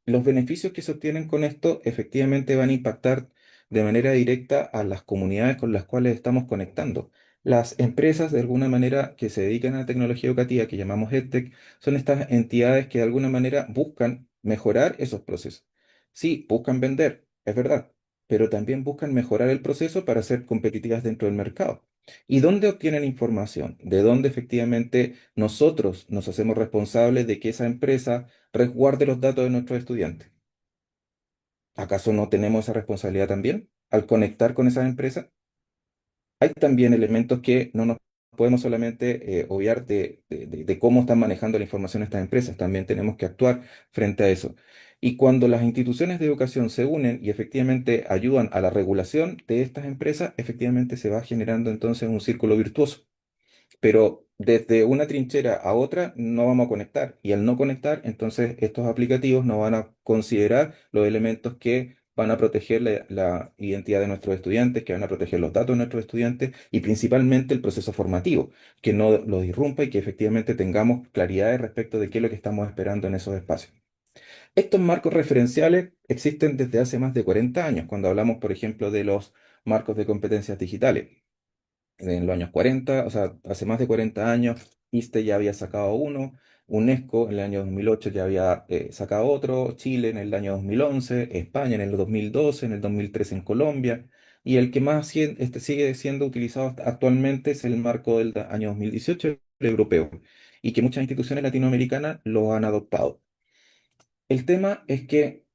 D: Los beneficios que se obtienen con esto efectivamente van a impactar de manera directa a las comunidades con las cuales estamos conectando. Las empresas, de alguna manera, que se dedican a la tecnología educativa, que llamamos EdTech, son estas entidades que de alguna manera buscan mejorar esos procesos. Sí, buscan vender, es verdad, pero también buscan mejorar el proceso para ser competitivas dentro del mercado. ¿Y dónde obtienen información? ¿De dónde efectivamente nosotros nos hacemos responsables de que esa empresa resguarde los datos de nuestros estudiantes? ¿Acaso no tenemos esa responsabilidad también al conectar con esas empresas? Hay también elementos que no nos podemos solamente obviar de cómo están manejando la información estas empresas, también tenemos que actuar frente a eso. Y cuando las instituciones de educación se unen y efectivamente ayudan a la regulación de estas empresas, efectivamente se va generando entonces un círculo virtuoso. Pero desde una trinchera a otra no vamos a conectar. Y al no conectar, entonces estos aplicativos no van a considerar los elementos que van a proteger la identidad de nuestros estudiantes, que van a proteger los datos de nuestros estudiantes y principalmente el proceso formativo, que no lo disrumpa y que efectivamente tengamos claridad respecto de qué es lo que estamos esperando en esos espacios. Estos marcos referenciales existen desde hace más de 40 años, cuando hablamos, por ejemplo, de los marcos de competencias digitales en los años 40, o sea, hace más de 40 años, ISTE ya había sacado uno, UNESCO en el año 2008 ya había sacado otro, Chile en el año 2011, España en el 2012, en el 2013 en Colombia, y el que más sigue siendo utilizado actualmente es el marco del año 2018, el europeo, y que muchas instituciones latinoamericanas lo han adoptado. El tema es que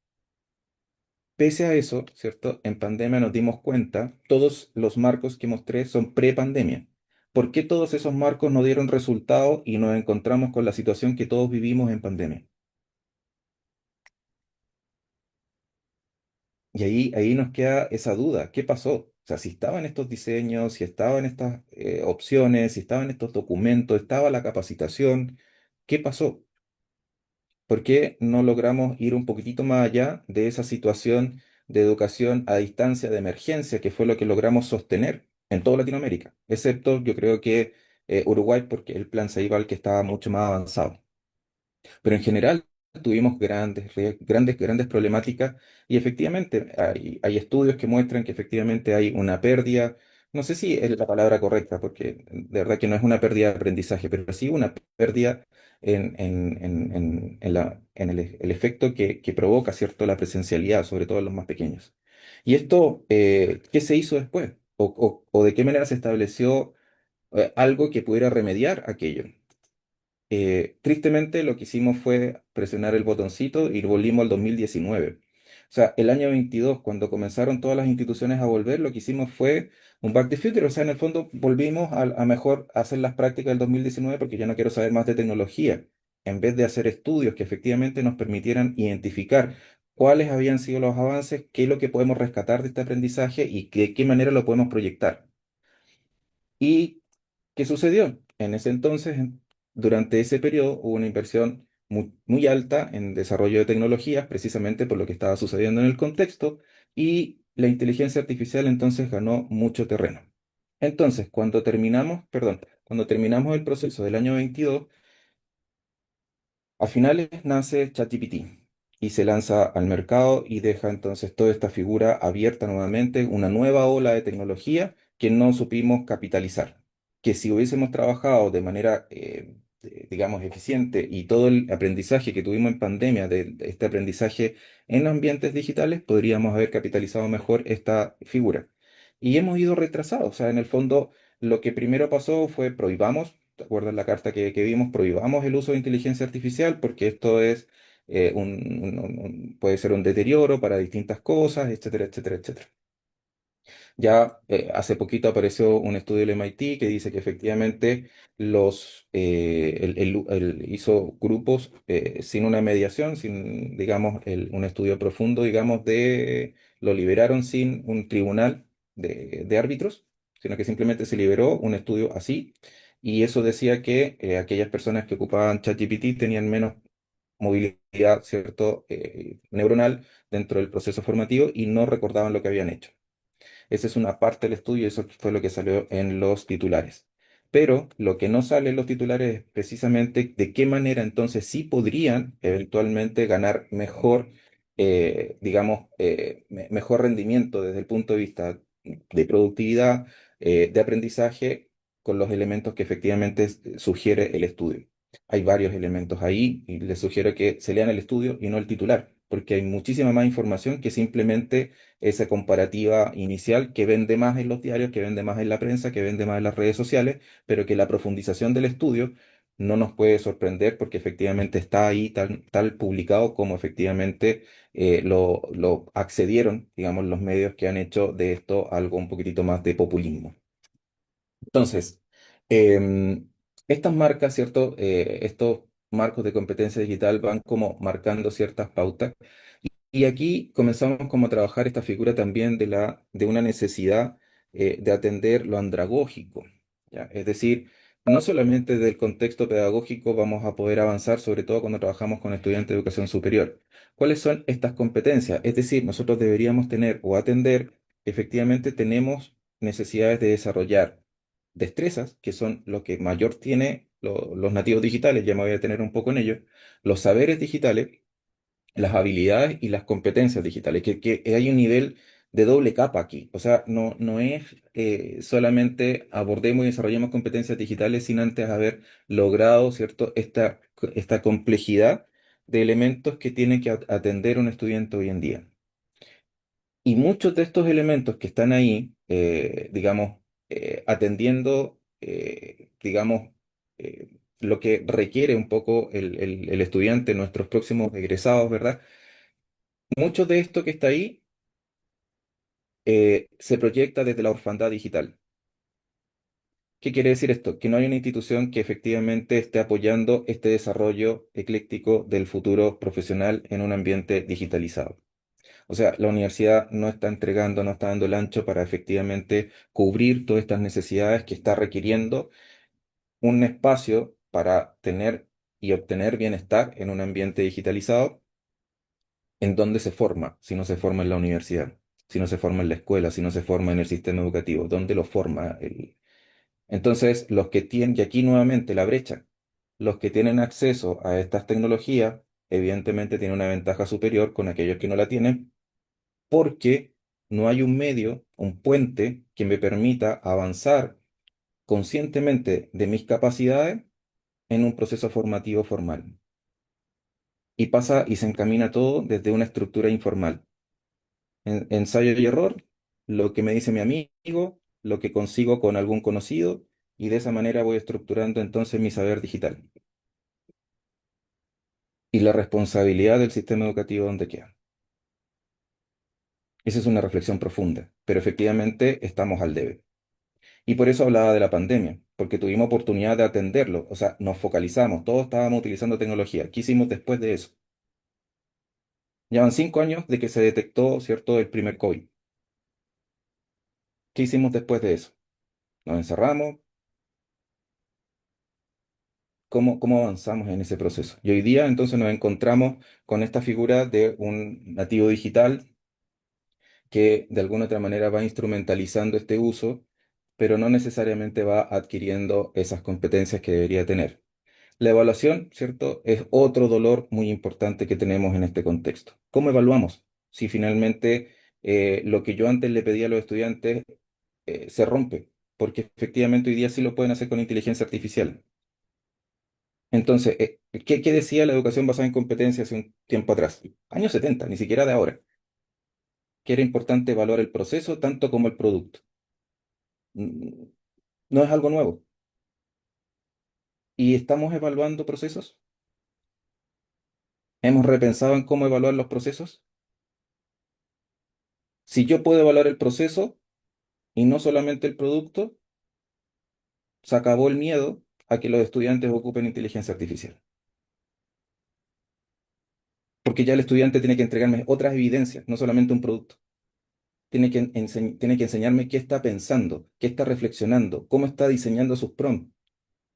D: pese a eso, ¿cierto? En pandemia nos dimos cuenta, todos los marcos que mostré son pre-pandemia. ¿Por qué todos esos marcos no dieron resultado y nos encontramos con la situación que todos vivimos en pandemia? Y ahí nos queda esa duda, ¿qué pasó? O sea, si estaban estos diseños, si estaban estas opciones, si estaban estos documentos, estaba la capacitación, ¿qué pasó? ¿Por qué no logramos ir un poquitito más allá de esa situación de educación a distancia de emergencia, que fue lo que logramos sostener en toda Latinoamérica? Excepto, yo creo que Uruguay, porque el plan Ceibal que estaba mucho más avanzado. Pero en general tuvimos grandes problemáticas, y efectivamente hay estudios que muestran que efectivamente hay una pérdida, no sé si es la palabra correcta, porque de verdad que no es una pérdida de aprendizaje, pero sí una pérdida en el efecto que provoca, ¿cierto?, la presencialidad, sobre todo en los más pequeños. ¿Y esto qué se hizo después? ¿O de qué manera se estableció algo que pudiera remediar aquello? Tristemente lo que hicimos fue presionar el botoncito y volvimos al 2019. O sea, el año 22, cuando comenzaron todas las instituciones a volver, lo que hicimos fue un back to future. O sea, en el fondo volvimos a mejor hacer las prácticas del 2019 porque yo no quiero saber más de tecnología, en vez de hacer estudios que efectivamente nos permitieran identificar cuáles habían sido los avances, qué es lo que podemos rescatar de este aprendizaje y de qué manera lo podemos proyectar. ¿Y qué sucedió? En ese entonces, durante ese periodo, hubo una inversión muy alta en desarrollo de tecnologías, precisamente por lo que estaba sucediendo en el contexto, y la inteligencia artificial entonces ganó mucho terreno. Entonces, cuando terminamos el proceso del año 22, a finales nace ChatGPT y se lanza al mercado y deja entonces toda esta figura abierta nuevamente, una nueva ola de tecnología que no supimos capitalizar. Que si hubiésemos trabajado de manera, digamos, eficiente, y todo el aprendizaje que tuvimos en pandemia, de este aprendizaje en ambientes digitales, podríamos haber capitalizado mejor esta figura. Y hemos ido retrasados, o sea, en el fondo lo que primero pasó fue prohibamos. ¿Te acuerdas la carta que vimos? Prohibamos el uso de inteligencia artificial porque esto es puede ser un deterioro para distintas cosas, etcétera, etcétera, etcétera. Ya hace poquito apareció un estudio del MIT que dice que efectivamente hizo grupos sin una mediación, sin, digamos, un estudio profundo, digamos, lo liberaron sin un tribunal de árbitros, sino que simplemente se liberó un estudio así, y eso decía que aquellas personas que ocupaban ChatGPT tenían menos movilidad, ¿cierto? Neuronal dentro del proceso formativo y no recordaban lo que habían hecho. Esa es una parte del estudio y eso fue lo que salió en los titulares. Pero lo que no sale en los titulares es precisamente de qué manera entonces sí podrían eventualmente ganar mejor, digamos, mejor rendimiento desde el punto de vista de productividad, de aprendizaje, con los elementos que efectivamente sugiere el estudio. Hay varios elementos ahí y les sugiero que se lean el estudio y no el titular, porque hay muchísima más información que simplemente esa comparativa inicial que vende más en los diarios, que vende más en la prensa, que vende más en las redes sociales, pero que la profundización del estudio no nos puede sorprender porque efectivamente está ahí tal publicado como efectivamente lo accedieron, digamos, los medios que han hecho de esto algo un poquitito más de populismo. Entonces, em, estas marcas, ¿cierto? Estos marcos de competencia digital van como marcando ciertas pautas y aquí comenzamos como a trabajar esta figura también de una necesidad de atender lo andragógico, ¿ya? Es decir, no solamente del contexto pedagógico vamos a poder avanzar, sobre todo cuando trabajamos con estudiantes de educación superior. ¿Cuáles son estas competencias? Es decir, nosotros deberíamos tener o atender, efectivamente tenemos necesidades de desarrollar destrezas, que son lo que mayor tiene los nativos digitales, ya me voy a detener un poco en ello, los saberes digitales, las habilidades y las competencias digitales, que hay un nivel de doble capa aquí. O sea, no es solamente abordemos y desarrollemos competencias digitales sin antes haber logrado, ¿cierto?, esta complejidad de elementos que tiene que atender un estudiante hoy en día. Y muchos de estos elementos que están ahí, digamos, atendiendo, digamos, lo que requiere un poco el estudiante, nuestros próximos egresados, ¿verdad? Mucho de esto que está ahí se proyecta desde la orfandad digital. ¿Qué quiere decir esto? Que no hay una institución que efectivamente esté apoyando este desarrollo ecléctico del futuro profesional en un ambiente digitalizado. O sea, la universidad no está entregando, no está dando el ancho para efectivamente cubrir todas estas necesidades que está requiriendo un espacio para tener y obtener bienestar en un ambiente digitalizado en dónde se forma, si no se forma en la universidad, si no se forma en la escuela, si no se forma en el sistema educativo, dónde lo forma. Entonces, los que tienen, y aquí nuevamente la brecha, los que tienen acceso a estas tecnologías, evidentemente tienen una ventaja superior con aquellos que no la tienen, porque no hay un medio, un puente que me permita avanzar conscientemente de mis capacidades en un proceso formativo formal. Y pasa y se encamina todo desde una estructura informal. Ensayo y error, lo que me dice mi amigo, lo que consigo con algún conocido, y de esa manera voy estructurando entonces mi saber digital. Y la responsabilidad del sistema educativo donde queda. Esa es una reflexión profunda, pero efectivamente estamos al debe. Y por eso hablaba de la pandemia, porque tuvimos oportunidad de atenderlo, o sea, nos focalizamos, todos estábamos utilizando tecnología. ¿Qué hicimos después de eso? Llevan 5 años de que se detectó, ¿cierto?, el primer COVID. ¿Qué hicimos después de eso? Nos encerramos. ¿Cómo avanzamos en ese proceso? Y hoy día entonces nos encontramos con esta figura de un nativo digital que de alguna otra manera va instrumentalizando este uso, pero no necesariamente va adquiriendo esas competencias que debería tener. La evaluación, ¿cierto? Es otro dolor muy importante que tenemos en este contexto. ¿Cómo evaluamos? Si finalmente lo que yo antes le pedía a los estudiantes se rompe, porque efectivamente hoy día sí lo pueden hacer con inteligencia artificial. Entonces, ¿qué decía la educación basada en competencias hace un tiempo atrás? Años 70, ni siquiera de ahora, que era importante evaluar el proceso tanto como el producto. Mm, No es algo nuevo. ¿Y estamos evaluando procesos? ¿Hemos repensado en cómo evaluar los procesos? Si yo puedo evaluar el proceso, Y no solamente el producto, se acabó el miedo a que los estudiantes ocupen inteligencia artificial. Porque ya el estudiante tiene que entregarme otras evidencias, no solamente un producto. Tiene que enseñarme qué está pensando, qué está reflexionando, cómo está diseñando sus prompts.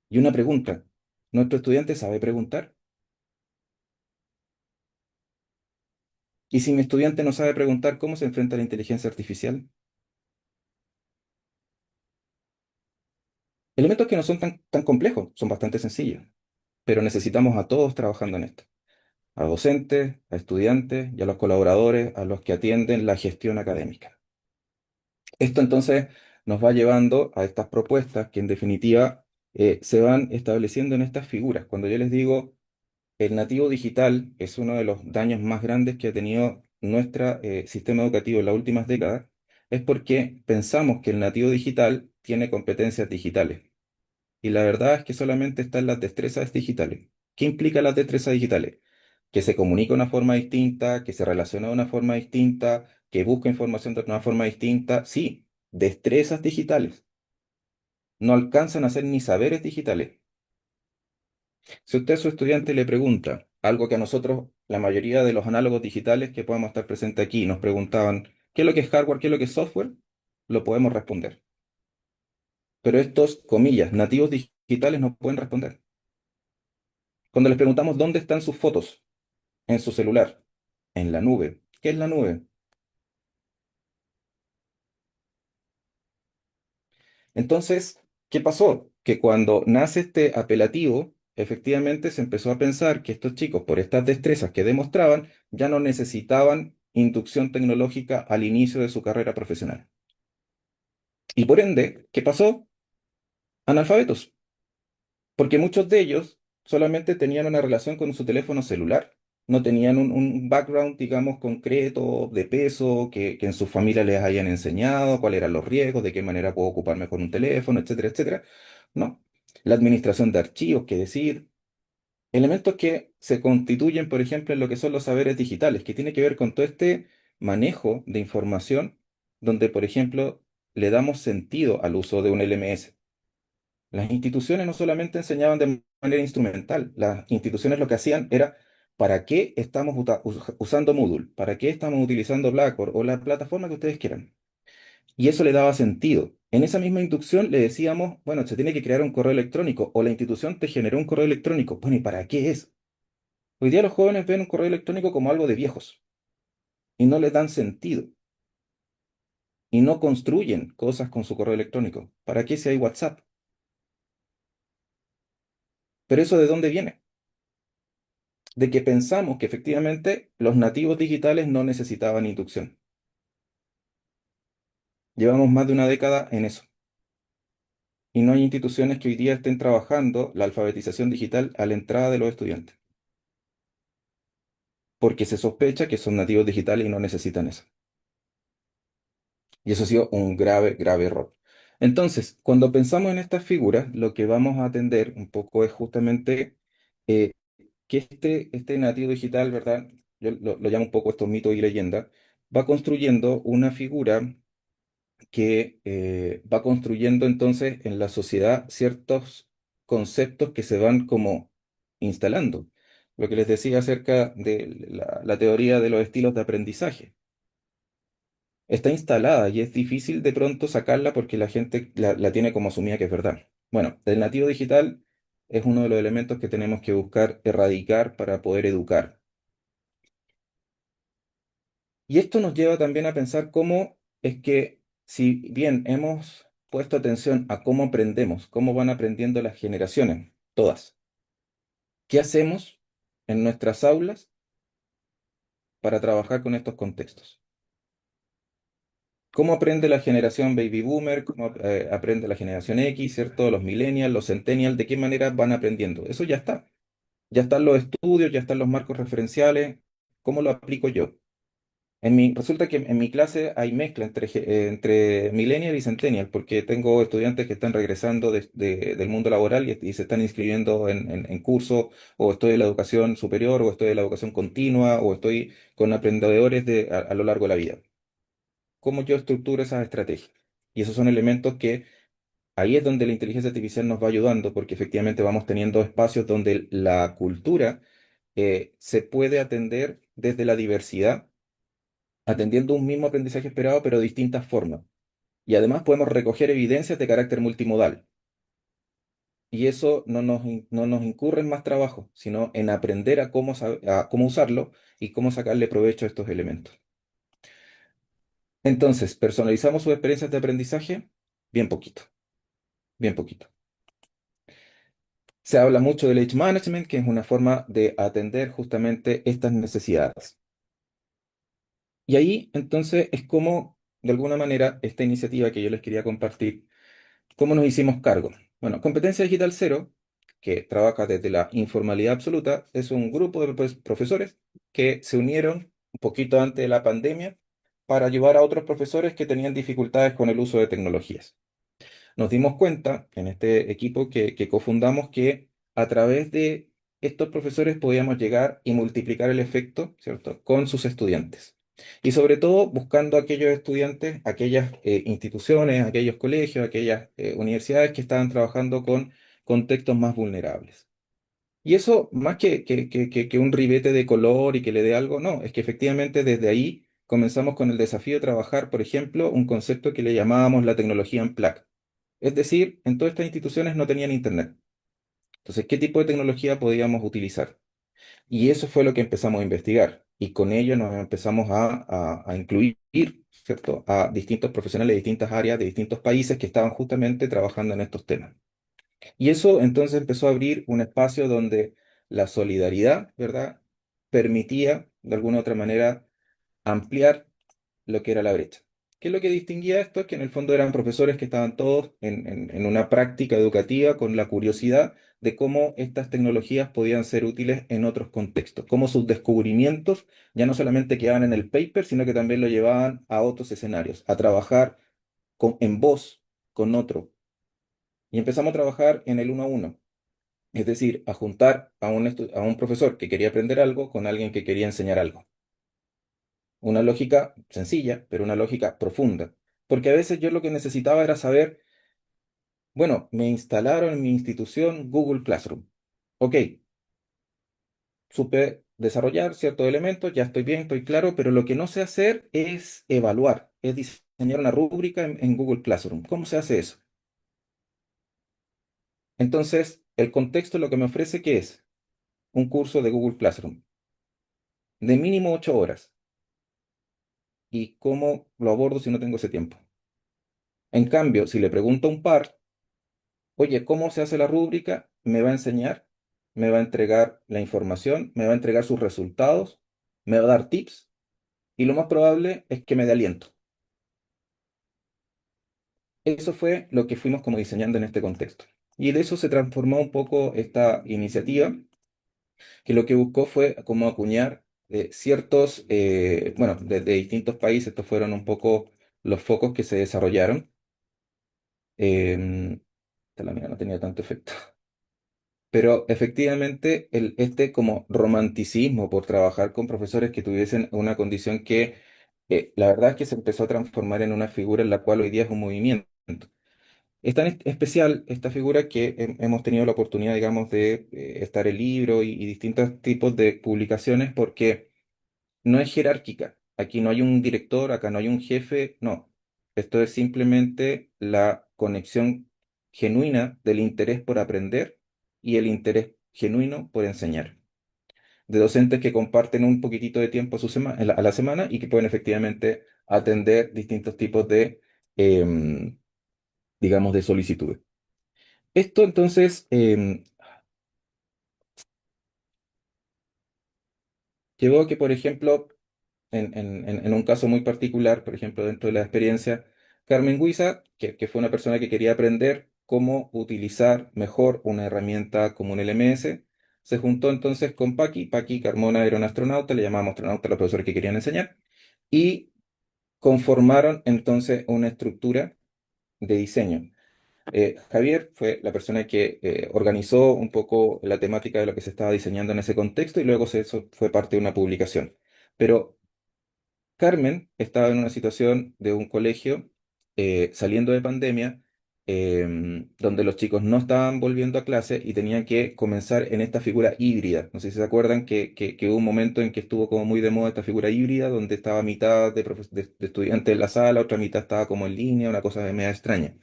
D: Y una pregunta, ¿nuestro estudiante sabe preguntar? Y si mi estudiante no sabe preguntar, ¿cómo se enfrenta a la inteligencia artificial? Elementos que no son tan complejos, son bastante sencillos, pero necesitamos a todos trabajando en esto. A docentes, a estudiantes y a los colaboradores, a los que atienden la gestión académica. Esto entonces nos va llevando a estas propuestas que en definitiva se van estableciendo en estas figuras. Cuando yo les digo el nativo digital es uno de los daños más grandes que ha tenido nuestro sistema educativo en las últimas décadas, es porque pensamos que el nativo digital tiene competencias digitales. Y la verdad es que solamente están las destrezas digitales. ¿Qué implica las destrezas digitales? Que se comunica de una forma distinta, que se relaciona de una forma distinta, que busca información de una forma distinta. Sí, destrezas digitales. No alcanzan a ser ni saberes digitales. Si usted a su estudiante le pregunta algo que a nosotros, la mayoría de los análogos digitales que podamos estar presentes aquí, nos preguntaban, ¿qué es lo que es hardware, qué es lo que es software? Lo podemos responder. Pero estos, comillas, nativos digitales no pueden responder. Cuando les preguntamos dónde están sus fotos en su celular, en la nube. ¿Qué es la nube? Entonces, ¿qué pasó? Que cuando nace este apelativo, efectivamente se empezó a pensar que estos chicos, por estas destrezas que demostraban, ya no necesitaban inducción tecnológica al inicio de su carrera profesional. Y por ende, ¿qué pasó? Analfabetos, porque muchos de ellos solamente tenían una relación con su teléfono celular. No tenían un background, digamos, concreto, de peso, que en su familia les hayan enseñado, cuáles eran los riesgos, de qué manera puedo ocuparme con un teléfono, etcétera, etcétera. No. La administración de archivos, qué decir. Elementos que se constituyen, por ejemplo, en lo que son los saberes digitales, que tiene que ver con todo este manejo de información, donde, por ejemplo, le damos sentido al uso de un LMS. Las instituciones no solamente enseñaban de manera instrumental, las instituciones lo que hacían era, ¿para qué estamos usando Moodle? ¿Para qué estamos utilizando Blackboard o la plataforma que ustedes quieran? Y eso le daba sentido. En esa misma inducción le decíamos, bueno, se tiene que crear un correo electrónico o la institución te generó un correo electrónico. Bueno, ¿y para qué es? Hoy día los jóvenes ven un correo electrónico como algo de viejos y no le dan sentido y no construyen cosas con su correo electrónico. ¿Para qué si hay WhatsApp? Pero eso ¿de dónde viene? De que pensamos que efectivamente los nativos digitales no necesitaban inducción. Llevamos más de una década en eso. Y no hay instituciones que hoy día estén trabajando la alfabetización digital a la entrada de los estudiantes, porque se sospecha que son nativos digitales y no necesitan eso. Y eso ha sido un grave, grave error. Entonces, cuando pensamos en estas figuras, lo que vamos a atender un poco es justamente eh, que este nativo digital, ¿verdad? Yo lo llamo un poco estos mitos y leyendas, va construyendo una figura que va construyendo entonces en la sociedad ciertos conceptos que se van como instalando. Lo que les decía acerca de la teoría de los estilos de aprendizaje. Está instalada y es difícil de pronto sacarla porque la gente la tiene como asumida que es verdad. Bueno, el nativo digital es uno de los elementos que tenemos que buscar erradicar para poder educar. Y esto nos lleva también a pensar cómo es que, si bien hemos puesto atención a cómo aprendemos, cómo van aprendiendo las generaciones, todas, ¿qué hacemos en nuestras aulas para trabajar con estos contextos? ¿Cómo aprende la generación baby boomer? ¿Cómo aprende la generación X, ¿cierto? Los millennials, los centennials, ¿de qué manera van aprendiendo? Eso ya está. Ya están los estudios, ya están los marcos referenciales. ¿Cómo lo aplico yo? Resulta que en mi clase hay mezcla entre millennial y centennial, porque tengo estudiantes que están regresando del mundo laboral y se están inscribiendo en cursos, o estoy en la educación superior, o estoy en la educación continua, o estoy con aprendedores a lo largo de la vida. ¿Cómo yo estructuro esas estrategias? Y esos son elementos que ahí es donde la inteligencia artificial nos va ayudando, porque efectivamente vamos teniendo espacios donde la cultura se puede atender desde la diversidad, atendiendo un mismo aprendizaje esperado, pero de distintas formas. Y además podemos recoger evidencias de carácter multimodal. Y eso no nos incurre en más trabajo, sino en aprender a cómo usarlo y cómo sacarle provecho a estos elementos. Entonces, ¿personalizamos sus experiencias de aprendizaje? Bien poquito, bien poquito. Se habla mucho del age management, que es una forma de atender justamente estas necesidades. Y ahí, entonces, es como, de alguna manera, esta iniciativa que yo les quería compartir, ¿cómo nos hicimos cargo? Bueno, Competencia Digital Cero, que trabaja desde la informalidad absoluta, es un grupo de profesores que se unieron un poquito antes de la pandemia para ayudar a otros profesores que tenían dificultades con el uso de tecnologías. Nos dimos cuenta en este equipo que cofundamos que a través de estos profesores podíamos llegar y multiplicar el efecto, ¿cierto?, con sus estudiantes. Y sobre todo buscando aquellos estudiantes, aquellas instituciones, aquellos colegios, aquellas universidades que estaban trabajando con contextos más vulnerables. Y eso, más que un ribete de color y que le dé algo, no, es que efectivamente desde ahí comenzamos con el desafío de trabajar, por ejemplo, un concepto que le llamábamos la tecnología en placa. Es decir, en todas estas instituciones no tenían internet. Entonces, ¿qué tipo de tecnología podíamos utilizar? Y eso fue lo que empezamos a investigar. Y con ello nos empezamos a incluir, ¿cierto?, a distintos profesionales de distintas áreas, de distintos países que estaban justamente trabajando en estos temas. Y eso entonces empezó a abrir un espacio donde la solidaridad, ¿verdad?, permitía, de alguna u otra manera, ampliar lo que era la brecha. ¿Qué es lo que distinguía esto? Es que en el fondo eran profesores que estaban todos en una práctica educativa con la curiosidad de cómo estas tecnologías podían ser útiles en otros contextos, cómo sus descubrimientos ya no solamente quedaban en el paper, sino que también lo llevaban a otros escenarios, a trabajar en voz con otro. Y empezamos a trabajar en el uno a uno, es decir, a juntar a un profesor que quería aprender algo con alguien que quería enseñar algo. Una lógica sencilla, pero una lógica profunda. Porque a veces yo lo que necesitaba era saber, bueno, me instalaron en mi institución Google Classroom. Ok, supe desarrollar ciertos elementos, ya estoy bien, estoy claro, pero lo que no sé hacer es evaluar, es diseñar una rúbrica en Google Classroom. ¿Cómo se hace eso? Entonces, el contexto lo que me ofrece, ¿qué es? Un curso de Google Classroom de mínimo 8 horas. ¿Y cómo lo abordo si no tengo ese tiempo? En cambio, si le pregunto a un par, oye, ¿cómo se hace la rúbrica? Me va a enseñar, me va a entregar la información, me va a entregar sus resultados, me va a dar tips y lo más probable es que me dé aliento. Eso fue lo que fuimos como diseñando en este contexto. Y de eso se transformó un poco esta iniciativa, que lo que buscó fue como acuñar ciertos, bueno, de distintos países, estos fueron un poco los focos que se desarrollaron. Esta lámina no tenía tanto efecto. Pero efectivamente, este como romanticismo por trabajar con profesores que tuviesen una condición que la verdad es que se empezó a transformar en una figura en la cual hoy día es un movimiento. Es tan especial esta figura que hemos tenido la oportunidad, digamos, de estar el libro y distintos tipos de publicaciones porque no es jerárquica. Aquí no hay un director, acá no hay un jefe, no. Esto es simplemente la conexión genuina del interés por aprender y el interés genuino por enseñar. De docentes que comparten un poquitito de tiempo a, a la semana y que pueden efectivamente atender distintos tipos de, em, digamos, de solicitudes. Esto entonces llevó a que, por ejemplo, en un caso muy particular, por ejemplo, dentro de la experiencia, Carmen Guisa, que fue una persona que quería aprender cómo utilizar mejor una herramienta como un LMS, se juntó entonces con Paqui. Paqui Carmona era un astronauta, le llamábamos astronauta a los profesores que querían enseñar, y conformaron entonces una estructura de diseño. Javier fue la persona que organizó un poco la temática de lo que se estaba diseñando en ese contexto y luego eso fue parte de una publicación. Pero Carmen estaba en una situación de un colegio saliendo de pandemia, donde los chicos no estaban volviendo a clase y tenían que comenzar en esta figura híbrida. No sé si se acuerdan que hubo un momento en que estuvo como muy de moda esta figura híbrida, donde estaba mitad de estudiantes en la sala, otra mitad estaba como en línea, una cosa media extraña.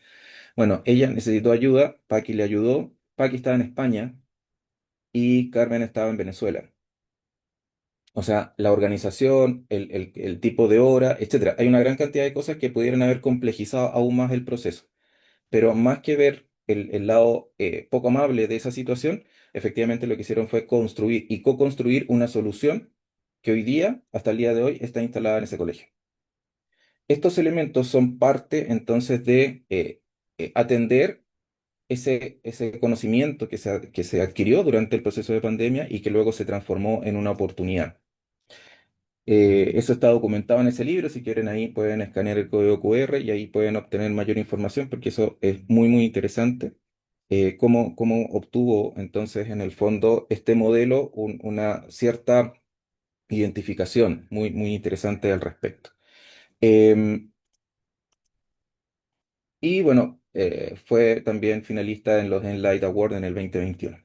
D: Bueno, ella necesitó ayuda, Paqui le ayudó, Paqui estaba en España y Carmen estaba en Venezuela. O sea, la organización, el tipo de hora, etcétera. Hay una gran cantidad de cosas que pudieran haber complejizado aún más el proceso. Pero más que ver el lado poco amable de esa situación, efectivamente lo que hicieron fue construir y co-construir una solución que hoy día, hasta el día de hoy, está instalada en ese colegio. Estos elementos son parte entonces de atender ese conocimiento que se adquirió durante el proceso de pandemia y que luego se transformó en una oportunidad. Eso está documentado en ese libro. Si quieren, ahí pueden escanear el código QR y ahí pueden obtener mayor información porque eso es muy, muy interesante. Cómo obtuvo entonces en el fondo este modelo una cierta identificación muy, muy interesante al respecto. Em, y bueno, fue también finalista en los Enlight Award en el 2021.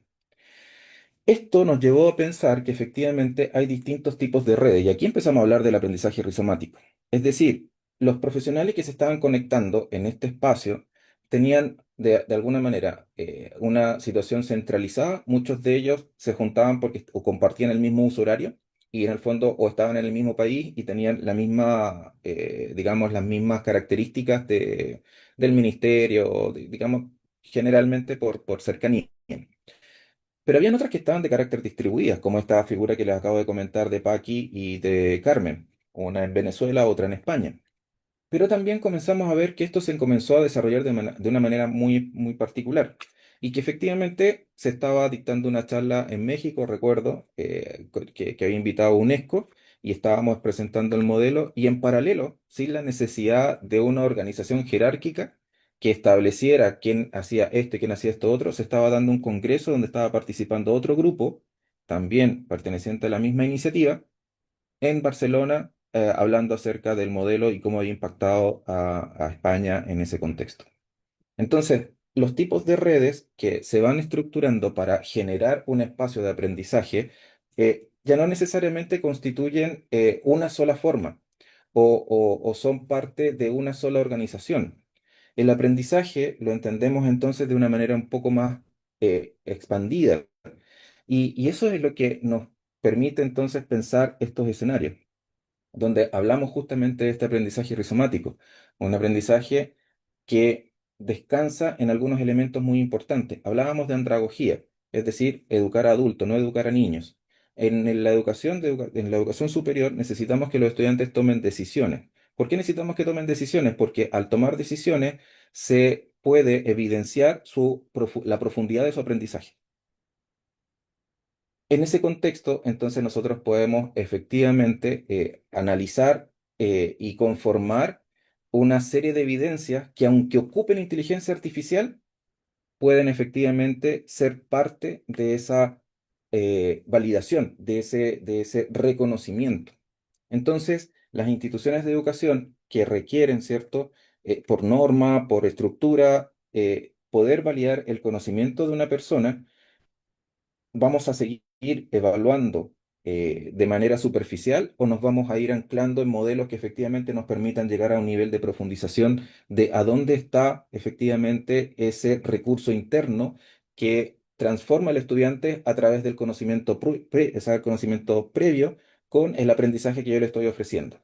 D: Esto nos llevó a pensar que efectivamente hay distintos tipos de redes, y aquí empezamos a hablar del aprendizaje rizomático. Es decir, los profesionales que se estaban conectando en este espacio tenían de alguna manera una situación centralizada. Muchos de ellos se juntaban porque o compartían el mismo uso horario y en el fondo o estaban en el mismo país y tenían la misma, digamos, las mismas características del ministerio, digamos, generalmente por cercanía. Pero habían otras que estaban de carácter distribuidas, como esta figura que les acabo de comentar de Paqui y de Carmen, una en Venezuela, otra en España. Pero también comenzamos a ver que esto se comenzó a desarrollar de una manera muy, muy particular y que efectivamente se estaba dictando una charla en México, recuerdo, que había invitado a UNESCO y estábamos presentando el modelo y en paralelo, sin la necesidad de una organización jerárquica que estableciera quién hacía esto y quién hacía esto otro, se estaba dando un congreso donde estaba participando otro grupo, también perteneciente a la misma iniciativa en Barcelona, hablando acerca del modelo y cómo había impactado a España en ese contexto. Entonces, los tipos de redes que se van estructurando para generar un espacio de aprendizaje ya no necesariamente constituyen una sola forma o son parte de una sola organización. El aprendizaje lo entendemos entonces de una manera un poco más expandida y eso es lo que nos permite entonces pensar estos escenarios donde hablamos justamente de este aprendizaje rizomático, un aprendizaje que descansa en algunos elementos muy importantes. Hablábamos de andragogía, es decir, educar a adultos, no educar a niños. En la educación superior necesitamos que los estudiantes tomen decisiones. ¿Por qué necesitamos que tomen decisiones? Porque al tomar decisiones se puede evidenciar la profundidad de su aprendizaje. En ese contexto, entonces nosotros podemos efectivamente analizar y conformar una serie de evidencias que, aunque ocupen inteligencia artificial, pueden efectivamente ser parte de esa validación, de ese reconocimiento. Entonces, las instituciones de educación que requieren, ¿cierto? Por norma, por estructura, poder validar el conocimiento de una persona, ¿vamos a seguir evaluando de manera superficial o nos vamos a ir anclando en modelos que efectivamente nos permitan llegar a un nivel de profundización de a dónde está efectivamente ese recurso interno que transforma al estudiante a través del conocimiento, ese conocimiento previo con el aprendizaje que yo le estoy ofreciendo?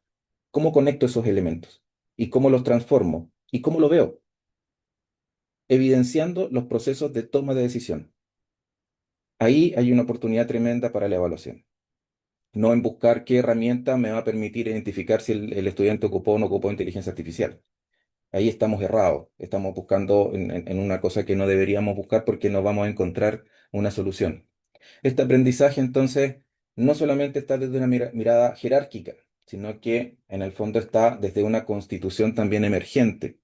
D: ¿Cómo conecto esos elementos? ¿Y cómo los transformo? ¿Y cómo lo veo? Evidenciando los procesos de toma de decisión. Ahí hay una oportunidad tremenda para la evaluación. No en buscar qué herramienta me va a permitir identificar si el estudiante ocupó o no ocupó inteligencia artificial. Ahí estamos errados, estamos buscando en una cosa que no deberíamos buscar porque no vamos a encontrar una solución. Este aprendizaje entonces no solamente está desde una mirada jerárquica, sino que en el fondo está desde una constitución también emergente.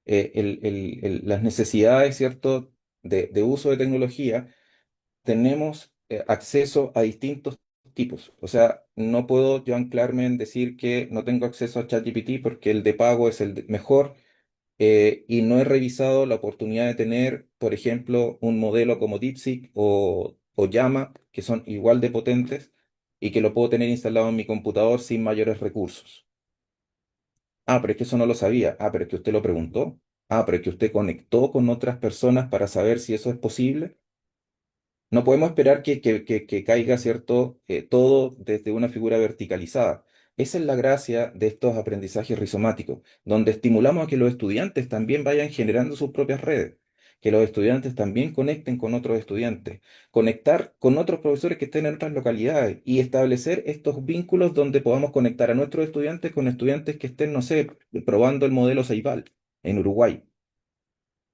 D: Las necesidades, ¿cierto?, de uso de tecnología tenemos acceso a distintos tipos. O sea, no puedo yo anclarme en decir que no tengo acceso a ChatGPT porque el de pago es el mejor, y no he revisado la oportunidad de tener, por ejemplo, un modelo como DeepSeek o Llama, que son igual de potentes y que lo puedo tener instalado en mi computador sin mayores recursos. Ah, pero es que eso no lo sabía. Ah, pero es que usted lo preguntó. Ah, pero es que usted conectó con otras personas para saber si eso es posible. No podemos esperar que caiga, ¿cierto? Todo desde una figura verticalizada. Esa es la gracia de estos aprendizajes rizomáticos, donde estimulamos a que los estudiantes también vayan generando sus propias redes, que los estudiantes también conecten con otros estudiantes, conectar con otros profesores que estén en otras localidades y establecer estos vínculos donde podamos conectar a nuestros estudiantes con estudiantes que estén, no sé, probando el modelo Ceibal en Uruguay.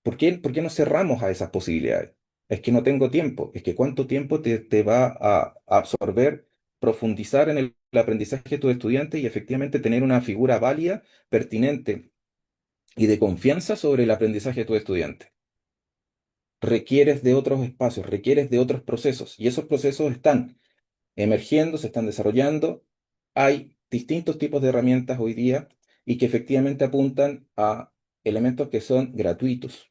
D: ¿Por qué nos cerramos a esas posibilidades? Es que no tengo tiempo, es que cuánto tiempo te va a absorber, profundizar en el aprendizaje de tus estudiantes y efectivamente tener una figura válida, pertinente y de confianza sobre el aprendizaje de tus estudiantes. Requieres de otros espacios, requieres de otros procesos y esos procesos están emergiendo, se están desarrollando. Hay distintos tipos de herramientas hoy día y que efectivamente apuntan a elementos que son gratuitos.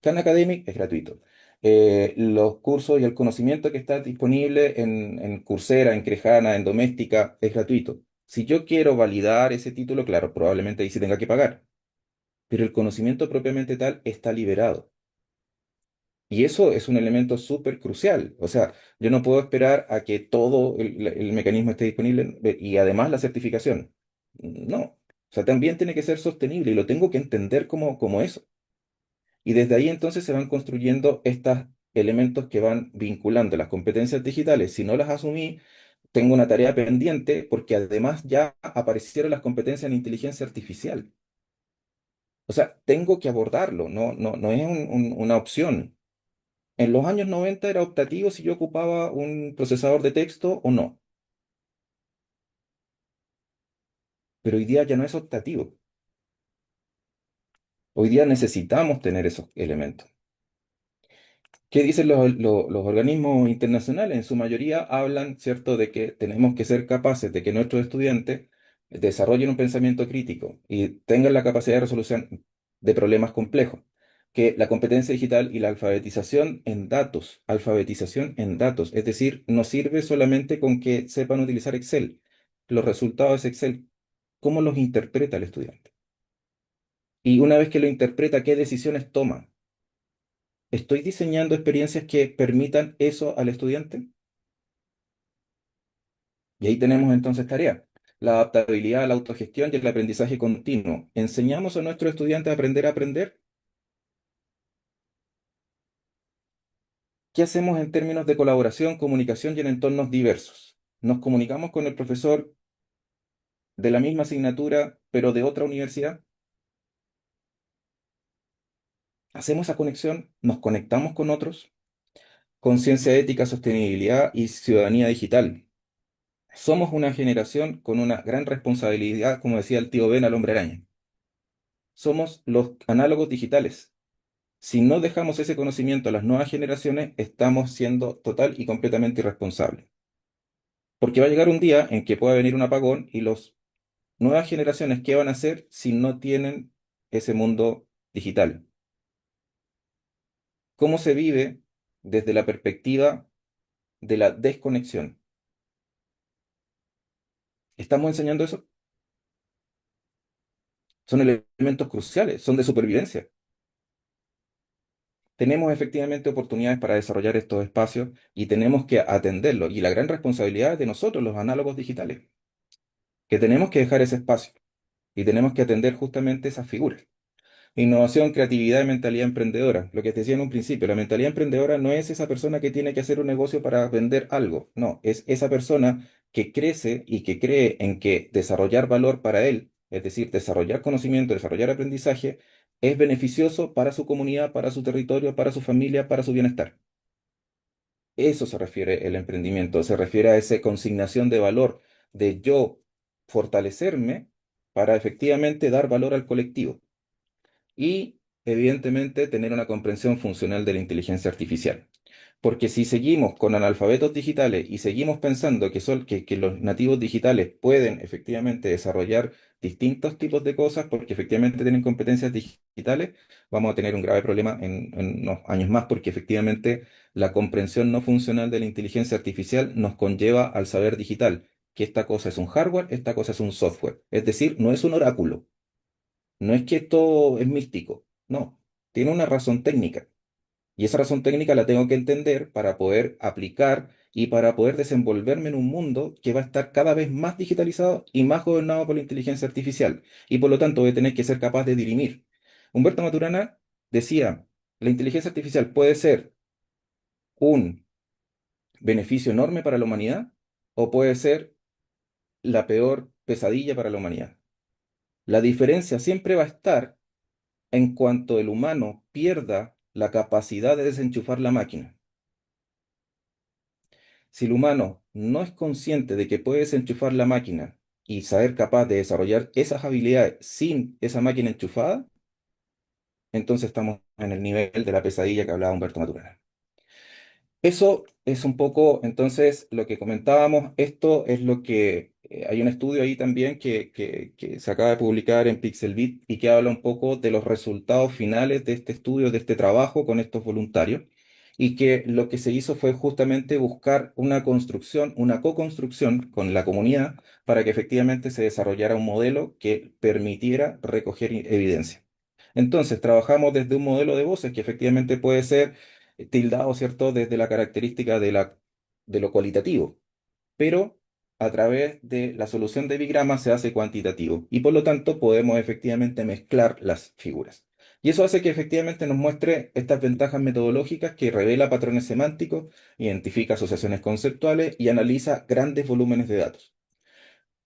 D: Khan Academic es gratuito. Los cursos y el conocimiento que está disponible en Coursera, en Crejana, en Doméstica, es gratuito. Si yo quiero validar ese título, claro, probablemente ahí sí tenga que pagar, pero el conocimiento propiamente tal está liberado. Y eso es un elemento súper crucial. O sea, yo no puedo esperar a que todo el mecanismo esté disponible y además la certificación. No. O sea, también tiene que ser sostenible y lo tengo que entender como eso. Y desde ahí entonces se van construyendo estos elementos que van vinculando las competencias digitales. Si no las asumí, tengo una tarea pendiente porque además ya aparecieron las competencias en inteligencia artificial. O sea, tengo que abordarlo, no es una opción. En los años 90 era optativo si yo ocupaba un procesador de texto o no, pero hoy día ya no es optativo. Hoy día necesitamos tener esos elementos. ¿Qué dicen los organismos internacionales? En su mayoría hablan, ¿cierto?, de que tenemos que ser capaces de que nuestros estudiantes desarrollen un pensamiento crítico y tengan la capacidad de resolución de problemas complejos. Que la competencia digital y la alfabetización en datos, es decir, no sirve solamente con que sepan utilizar Excel. Los resultados de Excel, ¿cómo los interpreta el estudiante? Y una vez que lo interpreta, ¿qué decisiones toma? ¿Estoy diseñando experiencias que permitan eso al estudiante? Y ahí tenemos entonces tarea. La adaptabilidad, la autogestión y el aprendizaje continuo. ¿Enseñamos a nuestros estudiantes a aprender a aprender? ¿Qué hacemos en términos de colaboración, comunicación y en entornos diversos? ¿Nos comunicamos con el profesor de la misma asignatura, pero de otra universidad? ¿Hacemos esa conexión? ¿Nos conectamos con otros? Conciencia ética, sostenibilidad y ciudadanía digital. Somos una generación con una gran responsabilidad, como decía el tío Ben al hombre araña. Somos los análogos digitales. Si no dejamos ese conocimiento a las nuevas generaciones, estamos siendo total y completamente irresponsables. Porque va a llegar un día en que pueda venir un apagón y las nuevas generaciones, ¿qué van a hacer si no tienen ese mundo digital? ¿Cómo se vive desde la perspectiva de la desconexión? ¿Estamos enseñando eso? Son elementos cruciales, son de supervivencia. Tenemos efectivamente oportunidades para desarrollar estos espacios y tenemos que atenderlos. Y la gran responsabilidad es de nosotros, los análogos digitales, que tenemos que dejar ese espacio y tenemos que atender justamente esas figuras. Innovación, creatividad y mentalidad emprendedora. Lo que te decía en un principio, la mentalidad emprendedora no es esa persona que tiene que hacer un negocio para vender algo, no, es esa persona que crece y que cree en que desarrollar valor para él, es decir, desarrollar conocimiento, desarrollar aprendizaje, es beneficioso para su comunidad, para su territorio, para su familia, para su bienestar. Eso se refiere el emprendimiento, se refiere a esa consignación de valor, de yo fortalecerme para efectivamente dar valor al colectivo y, evidentemente, tener una comprensión funcional de la inteligencia artificial. Porque si seguimos con analfabetos digitales y seguimos pensando que los nativos digitales pueden efectivamente desarrollar distintos tipos de cosas porque efectivamente tienen competencias digitales, vamos a tener un grave problema en unos años más porque efectivamente la comprensión no funcional de la inteligencia artificial nos conlleva al saber digital, que esta cosa es un hardware, esta cosa es un software. Es decir, no es un oráculo, no es que esto es místico, no, tiene una razón técnica. Y esa razón técnica la tengo que entender para poder aplicar y para poder desenvolverme en un mundo que va a estar cada vez más digitalizado y más gobernado por la inteligencia artificial. Y por lo tanto voy a tener que ser capaz de dirimir. Humberto Maturana decía, la inteligencia artificial puede ser un beneficio enorme para la humanidad o puede ser la peor pesadilla para la humanidad. La diferencia siempre va a estar en cuanto el humano pierda la capacidad de desenchufar la máquina. Si el humano no es consciente de que puede desenchufar la máquina y saber capaz de desarrollar esas habilidades sin esa máquina enchufada, entonces estamos en el nivel de la pesadilla que hablaba Humberto Maturana. Eso es un poco, entonces, lo que comentábamos. Esto es lo que hay un estudio ahí también que se acaba de publicar en Pixelbit y que habla un poco de los resultados finales de este estudio, de este trabajo con estos voluntarios, y que lo que se hizo fue justamente buscar una construcción, una co-construcción con la comunidad para que efectivamente se desarrollara un modelo que permitiera recoger evidencia. Entonces, trabajamos desde un modelo de voces que efectivamente puede ser tildado, ¿cierto?, desde la característica de lo cualitativo, pero a través de la solución de bigrama se hace cuantitativo y por lo tanto podemos efectivamente mezclar las figuras. Y eso hace que efectivamente nos muestre estas ventajas metodológicas que revela patrones semánticos, identifica asociaciones conceptuales y analiza grandes volúmenes de datos.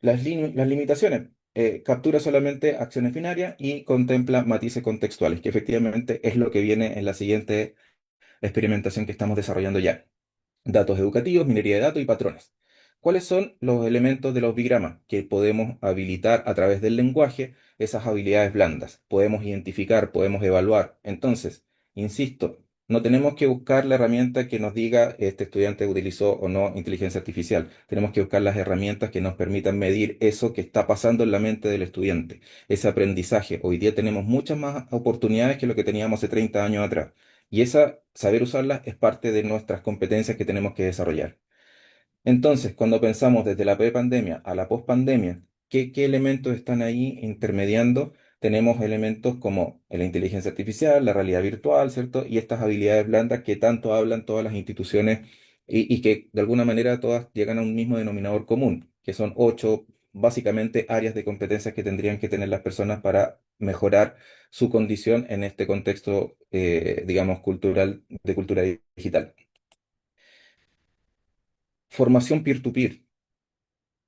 D: Las limitaciones. Captura solamente acciones binarias y contempla matices contextuales, que efectivamente es lo que viene en la siguiente experimentación que estamos desarrollando ya. Datos educativos, minería de datos y patrones. ¿Cuáles son los elementos de los bigramas que podemos habilitar a través del lenguaje? Esas habilidades blandas. Podemos identificar, podemos evaluar. Entonces, insisto, no tenemos que buscar la herramienta que nos diga este estudiante utilizó o no inteligencia artificial. Tenemos que buscar las herramientas que nos permitan medir eso que está pasando en la mente del estudiante, ese aprendizaje. Hoy día tenemos muchas más oportunidades que lo que teníamos hace 30 años atrás. Y esa, saber usarlas es parte de nuestras competencias que tenemos que desarrollar. Entonces, cuando pensamos desde la pre-pandemia a la post-pandemia, ¿qué elementos están ahí intermediando? Tenemos elementos como la inteligencia artificial, la realidad virtual, ¿cierto? Y estas habilidades blandas que tanto hablan todas las instituciones y que de alguna manera todas llegan a un mismo denominador común, que son 8 básicamente áreas de competencias que tendrían que tener las personas para mejorar su condición en este contexto, digamos, cultural, de cultura digital. Formación peer-to-peer.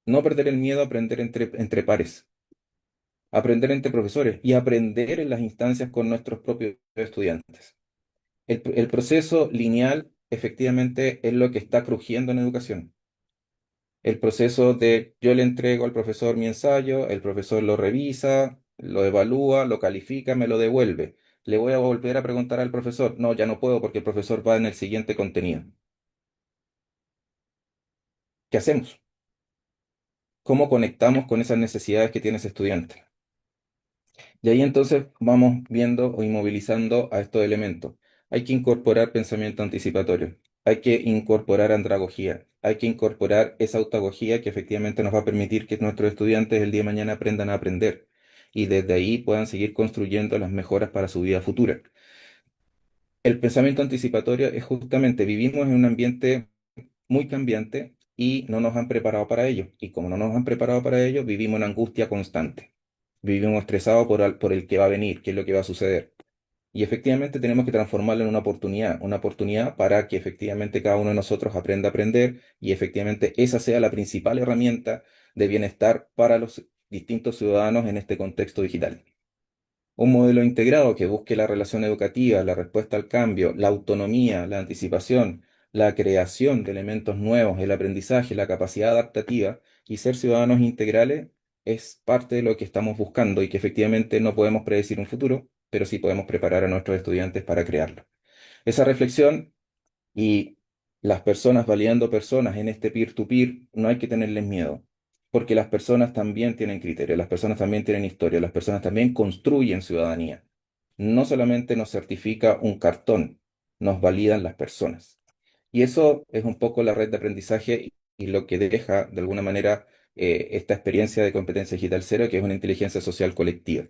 D: No perder el miedo a aprender entre pares, aprender entre profesores y aprender en las instancias con nuestros propios estudiantes. El proceso lineal efectivamente es lo que está crujiendo en educación. El proceso de yo le entrego al profesor mi ensayo, el profesor lo revisa, lo evalúa, lo califica, me lo devuelve. Le voy a volver a preguntar al profesor. No, ya no puedo porque el profesor va en el siguiente contenido. ¿Qué hacemos? ¿Cómo conectamos con esas necesidades que tiene ese estudiante? Y ahí entonces vamos viendo o inmovilizando a estos elementos. Hay que incorporar pensamiento anticipatorio, hay que incorporar andragogía, hay que incorporar esa autagogía que efectivamente nos va a permitir que nuestros estudiantes el día de mañana aprendan a aprender y desde ahí puedan seguir construyendo las mejoras para su vida futura. El pensamiento anticipatorio es justamente vivimos en un ambiente muy cambiante y no nos han preparado para ello. Y como no nos han preparado para ello, vivimos en angustia constante. Vivimos estresados por el que va a venir, qué es lo que va a suceder. Y efectivamente tenemos que transformarlo en una oportunidad para que efectivamente cada uno de nosotros aprenda a aprender y efectivamente esa sea la principal herramienta de bienestar para los distintos ciudadanos en este contexto digital. Un modelo integrado que busque la relación educativa, la respuesta al cambio, la autonomía, la anticipación, la creación de elementos nuevos, el aprendizaje, la capacidad adaptativa y ser ciudadanos integrales es parte de lo que estamos buscando y que efectivamente no podemos predecir un futuro, pero sí podemos preparar a nuestros estudiantes para crearlo. Esa reflexión Y las personas validando personas en este peer-to-peer, no hay que tenerles miedo, porque las personas también tienen criterio, las personas también tienen historia, las personas también construyen ciudadanía. No solamente nos certifica un cartón, nos validan las personas. Y eso es un poco la red de aprendizaje y lo que deja, de alguna manera, esta experiencia de competencia digital cero, que es una inteligencia social colectiva.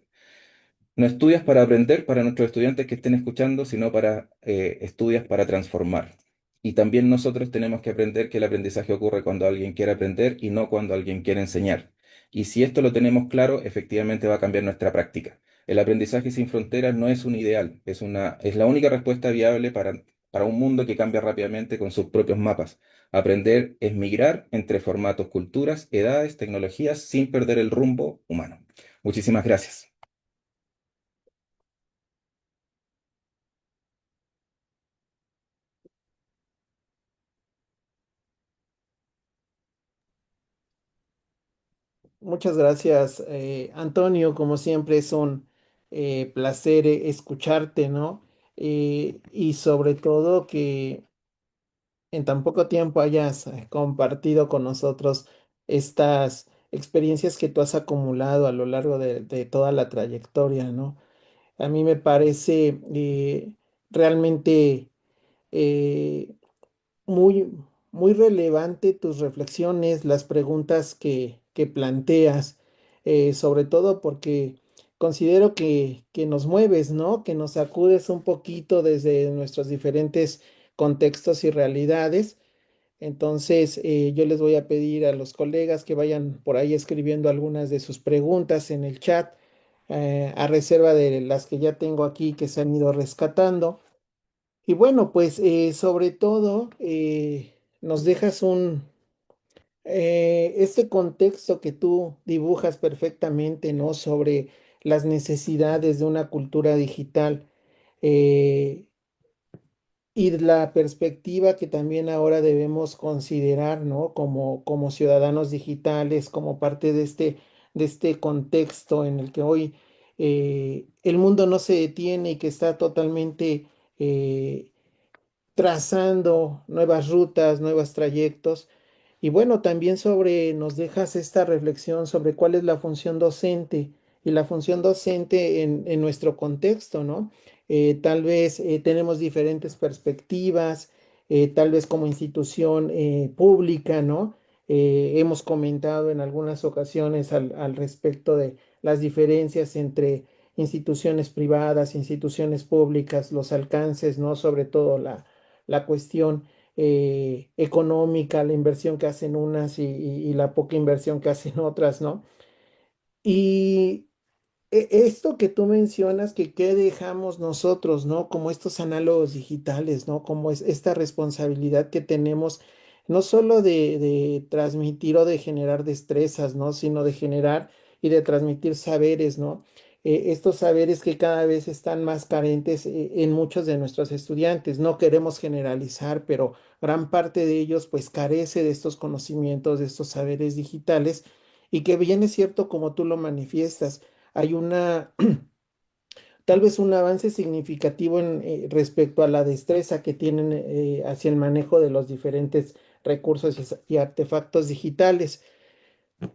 D: No estudias para aprender para nuestros estudiantes que estén escuchando, sino para estudias para transformar. Y también nosotros tenemos que aprender que el aprendizaje ocurre cuando alguien quiere aprender y no cuando alguien quiere enseñar. Y si esto lo tenemos claro, efectivamente va a cambiar nuestra práctica. El aprendizaje sin fronteras no es un ideal, es la única respuesta viable para un mundo que cambia rápidamente con sus propios mapas. Aprender es migrar entre formatos, culturas, edades, tecnologías sin perder el rumbo humano. Muchísimas gracias.
C: Muchas gracias, Antonio. Como siempre es un placer escucharte, ¿no? Y sobre todo que en tan poco tiempo hayas compartido con nosotros estas experiencias que tú has acumulado a lo largo de toda la trayectoria, ¿no? A mí me parece realmente eh, muy, muy relevante tus reflexiones, las preguntas que planteas, sobre todo porque considero que nos mueves, ¿no? Que nos sacudes un poquito desde nuestros diferentes contextos y realidades. Entonces, yo les voy a pedir a los colegas que vayan por ahí escribiendo algunas de sus preguntas en el chat, a reserva de las que ya tengo aquí que se han ido rescatando. Y bueno, pues sobre todo nos dejas este contexto que tú dibujas perfectamente, ¿no? Sobre las necesidades de una cultura digital, eh, y la perspectiva que también ahora debemos considerar, ¿no? Como ciudadanos digitales, como parte de este contexto en el que hoy el mundo no se detiene y que está totalmente eh, trazando nuevas rutas, nuevos trayectos. Y bueno, también nos dejas esta reflexión sobre cuál es la función docente y la función docente en nuestro contexto, ¿no? Tal vez tenemos diferentes perspectivas, tal vez como institución pública, ¿no? Hemos comentado en algunas ocasiones al respecto de las diferencias entre instituciones privadas, instituciones públicas, los alcances, ¿no? Sobre todo la cuestión económica, la inversión que hacen unas y la poca inversión que hacen otras, ¿no? Y esto que tú mencionas, que qué dejamos nosotros, ¿no? Como estos análogos digitales, ¿no? Como es esta responsabilidad que tenemos, no solo de transmitir o de generar destrezas, ¿no? Sino de generar y de transmitir saberes, ¿no? Estos saberes que cada vez están más carentes en muchos de nuestros estudiantes. No queremos generalizar, pero gran parte de ellos pues carece de estos conocimientos, de estos saberes digitales y que bien es cierto como tú lo manifiestas hay tal vez un avance significativo respecto a la destreza que tienen hacia el manejo de los diferentes recursos y artefactos digitales.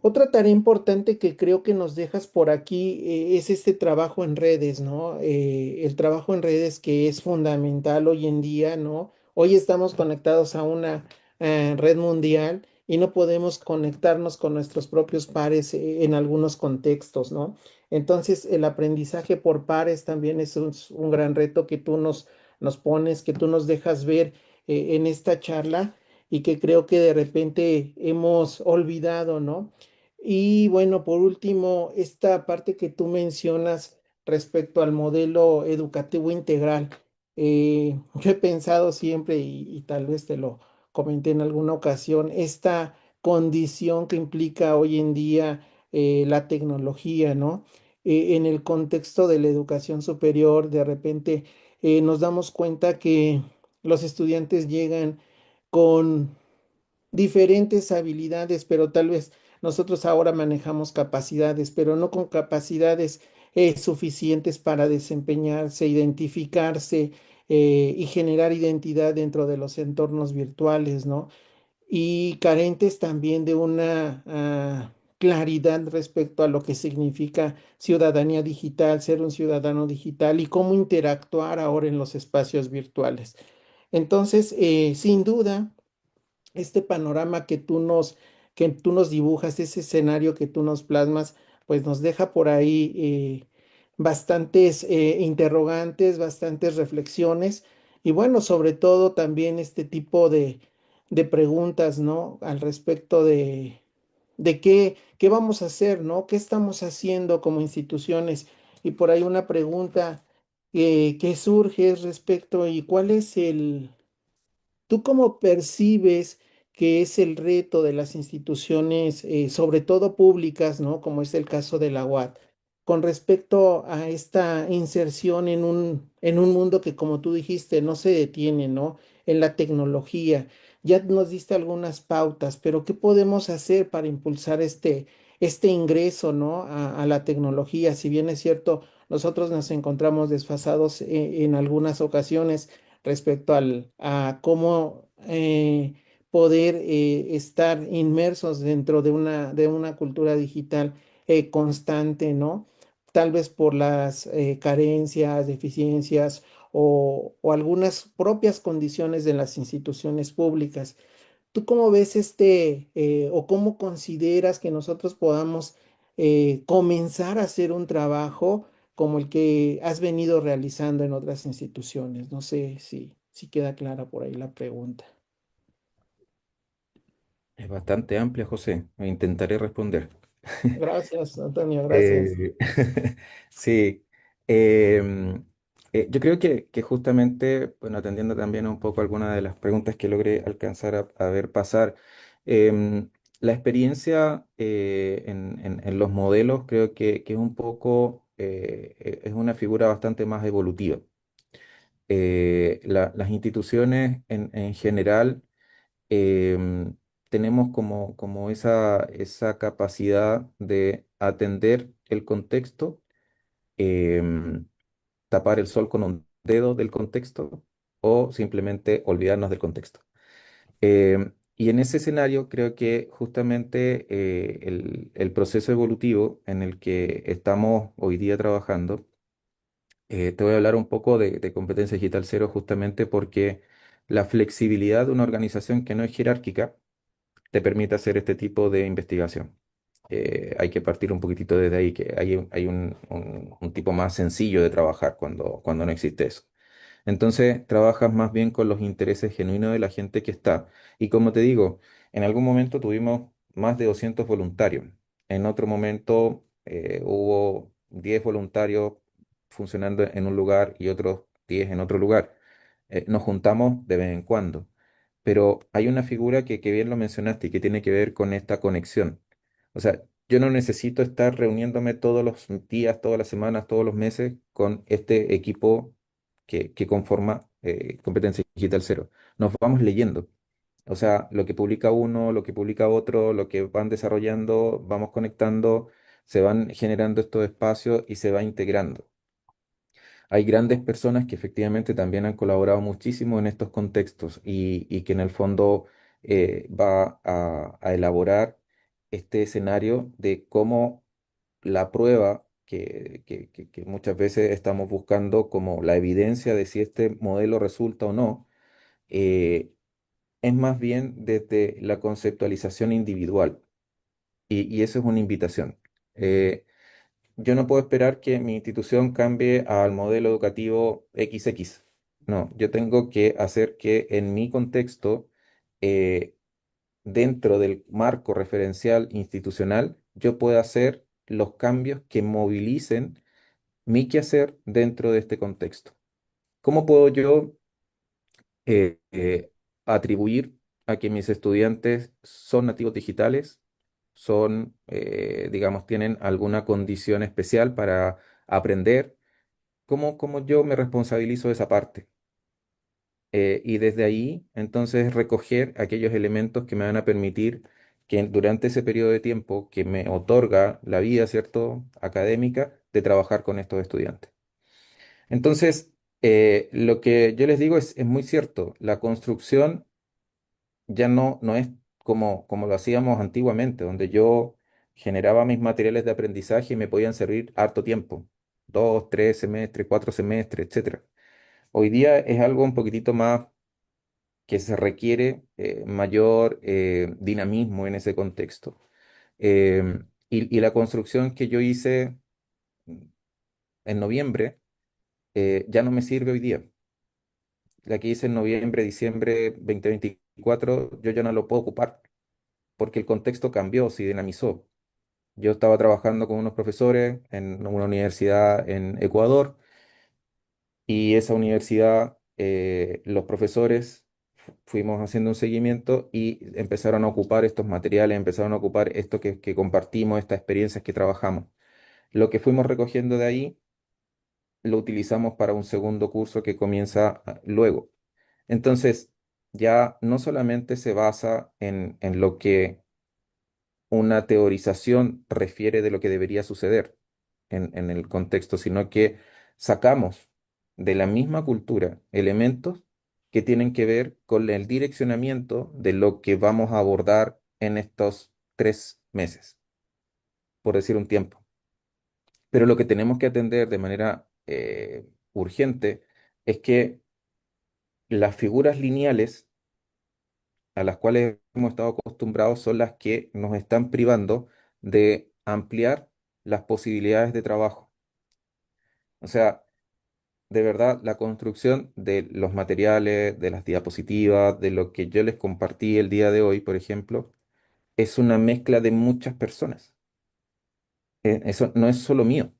C: Otra tarea importante que creo que nos dejas por aquí es este trabajo en redes, ¿no? El trabajo en redes que es fundamental hoy en día, ¿no? Hoy estamos conectados a una red mundial y no podemos conectarnos con nuestros propios pares en algunos contextos, ¿no? Entonces, el aprendizaje por pares también es un gran reto que tú nos pones, que tú nos dejas ver en esta charla y que creo que de repente hemos olvidado, ¿no? Y bueno, por último, esta parte que tú mencionas respecto al modelo educativo integral. Yo he pensado siempre, y tal vez te lo comenté en alguna ocasión, esta condición que implica hoy en día la tecnología, ¿no? En el contexto de la educación superior, de repente nos damos cuenta que los estudiantes llegan con diferentes habilidades, pero tal vez nosotros ahora manejamos capacidades, pero no con capacidades suficientes para desempeñarse, identificarse, y generar identidad dentro de los entornos virtuales, ¿no? Y carentes también de una claridad respecto a lo que significa ciudadanía digital, ser un ciudadano digital y cómo interactuar ahora en los espacios virtuales. Entonces, sin duda, este panorama que tú nos dibujas, ese escenario que tú nos plasmas, pues nos deja por ahí bastantes interrogantes, bastantes reflexiones y bueno, sobre todo también este tipo de preguntas, ¿no? Al respecto de qué vamos a hacer, ¿no? ¿Qué estamos haciendo como instituciones? Y por ahí una pregunta que surge es respecto y cuál es ¿tú cómo percibes que es el reto de las instituciones, sobre todo públicas, ¿no? Como es el caso de la UAT, con respecto a esta inserción en un mundo que, como tú dijiste, no se detiene, ¿no? En la tecnología. Ya nos diste algunas pautas, pero ¿qué podemos hacer para impulsar este ingreso, ¿no? A la tecnología. Si bien es cierto, nosotros nos encontramos desfasados en algunas ocasiones respecto a cómo poder estar inmersos dentro de una cultura digital constante, ¿no? Tal vez por las carencias, deficiencias o algunas propias condiciones de las instituciones públicas. ¿Tú cómo ves o cómo consideras que nosotros podamos comenzar a hacer un trabajo como el que has venido realizando en otras instituciones? No sé si queda clara por ahí la pregunta.
D: Es bastante amplia, José. Intentaré responder.
C: Gracias, Antonio, gracias.
D: Eh, sí, em, yo creo que justamente, bueno, atendiendo también un poco algunas de las preguntas que logré alcanzar a ver pasar, em, la experiencia en los modelos creo que es un poco, es una figura bastante más evolutiva. Las instituciones en general em, tenemos como esa capacidad de atender el contexto, em, tapar el sol con un dedo del contexto o simplemente olvidarnos del contexto. Y en ese escenario creo que justamente el proceso evolutivo en el que estamos hoy día trabajando, te voy a hablar un poco de competencia digital cero justamente porque la flexibilidad de una organización que no es jerárquica te permite hacer este tipo de investigación. Hay que partir un poquitito desde ahí, que hay un tipo más sencillo de trabajar cuando no existe eso. Entonces, trabajas más bien con los intereses genuinos de la gente que está. Y como te digo, en algún momento tuvimos más de 200 voluntarios. En otro momento hubo 10 voluntarios funcionando en un lugar y otros 10 en otro lugar. Nos juntamos de vez en cuando, pero hay una figura que bien lo mencionaste y que tiene que ver con esta conexión. O sea, yo no necesito estar reuniéndome todos los días, todas las semanas, todos los meses con este equipo que conforma Competencia Digital Cero. Nos vamos leyendo. O sea, lo que publica uno, lo que publica otro, lo que van desarrollando, vamos conectando, se van generando estos espacios y se va integrando. Hay grandes personas que efectivamente también han colaborado muchísimo en estos contextos y que en el fondo va a elaborar este escenario de cómo la prueba que muchas veces estamos buscando como la evidencia de si este modelo resulta o no, eh, es más bien desde la conceptualización individual y eso es una invitación. Eh, yo no puedo esperar que mi institución cambie al modelo educativo XX. No, yo tengo que hacer que en mi contexto, eh, dentro del marco referencial institucional, yo pueda hacer los cambios que movilicen mi quehacer dentro de este contexto. ¿Cómo puedo yo atribuir a que mis estudiantes son nativos digitales? Son, digamos, tienen alguna condición especial para aprender. ¿Cómo yo me responsabilizo de esa parte? Y desde ahí, entonces, recoger aquellos elementos que me van a permitir que durante ese periodo de tiempo que me otorga la vida, ¿cierto?, académica, de trabajar con estos estudiantes. Entonces, Lo que yo les digo es muy cierto. La construcción ya no es como lo hacíamos antiguamente, donde yo generaba mis materiales de aprendizaje y me podían servir harto tiempo, 2, 3 semestres, 4 semestres, etcétera. Hoy día es algo un poquitito más que se requiere mayor dinamismo en ese contexto. Y la construcción que yo hice en noviembre ya no me sirve hoy día. La que hice en noviembre, diciembre 2024, yo ya no lo puedo ocupar porque el contexto cambió, se dinamizó. Yo estaba trabajando con unos profesores en una universidad en Ecuador y esa universidad, los profesores fuimos haciendo un seguimiento y empezaron a ocupar estos materiales, empezaron a ocupar esto que compartimos, estas experiencias que trabajamos. Lo que fuimos recogiendo de ahí lo utilizamos para un segundo curso que comienza luego. Entonces, ya no solamente se basa en lo que una teorización refiere de lo que debería suceder en el contexto, sino que sacamos de la misma cultura elementos que tienen que ver con el direccionamiento de lo que vamos a abordar en estos 3 meses, por decir un tiempo. Pero lo que tenemos que atender de manera urgente es que las figuras lineales a las cuales hemos estado acostumbrados son las que nos están privando de ampliar las posibilidades de trabajo. O sea, de verdad, la construcción de los materiales, de las diapositivas, de lo que yo les compartí el día de hoy, por ejemplo, es una mezcla de muchas personas. Eso no es solo mío,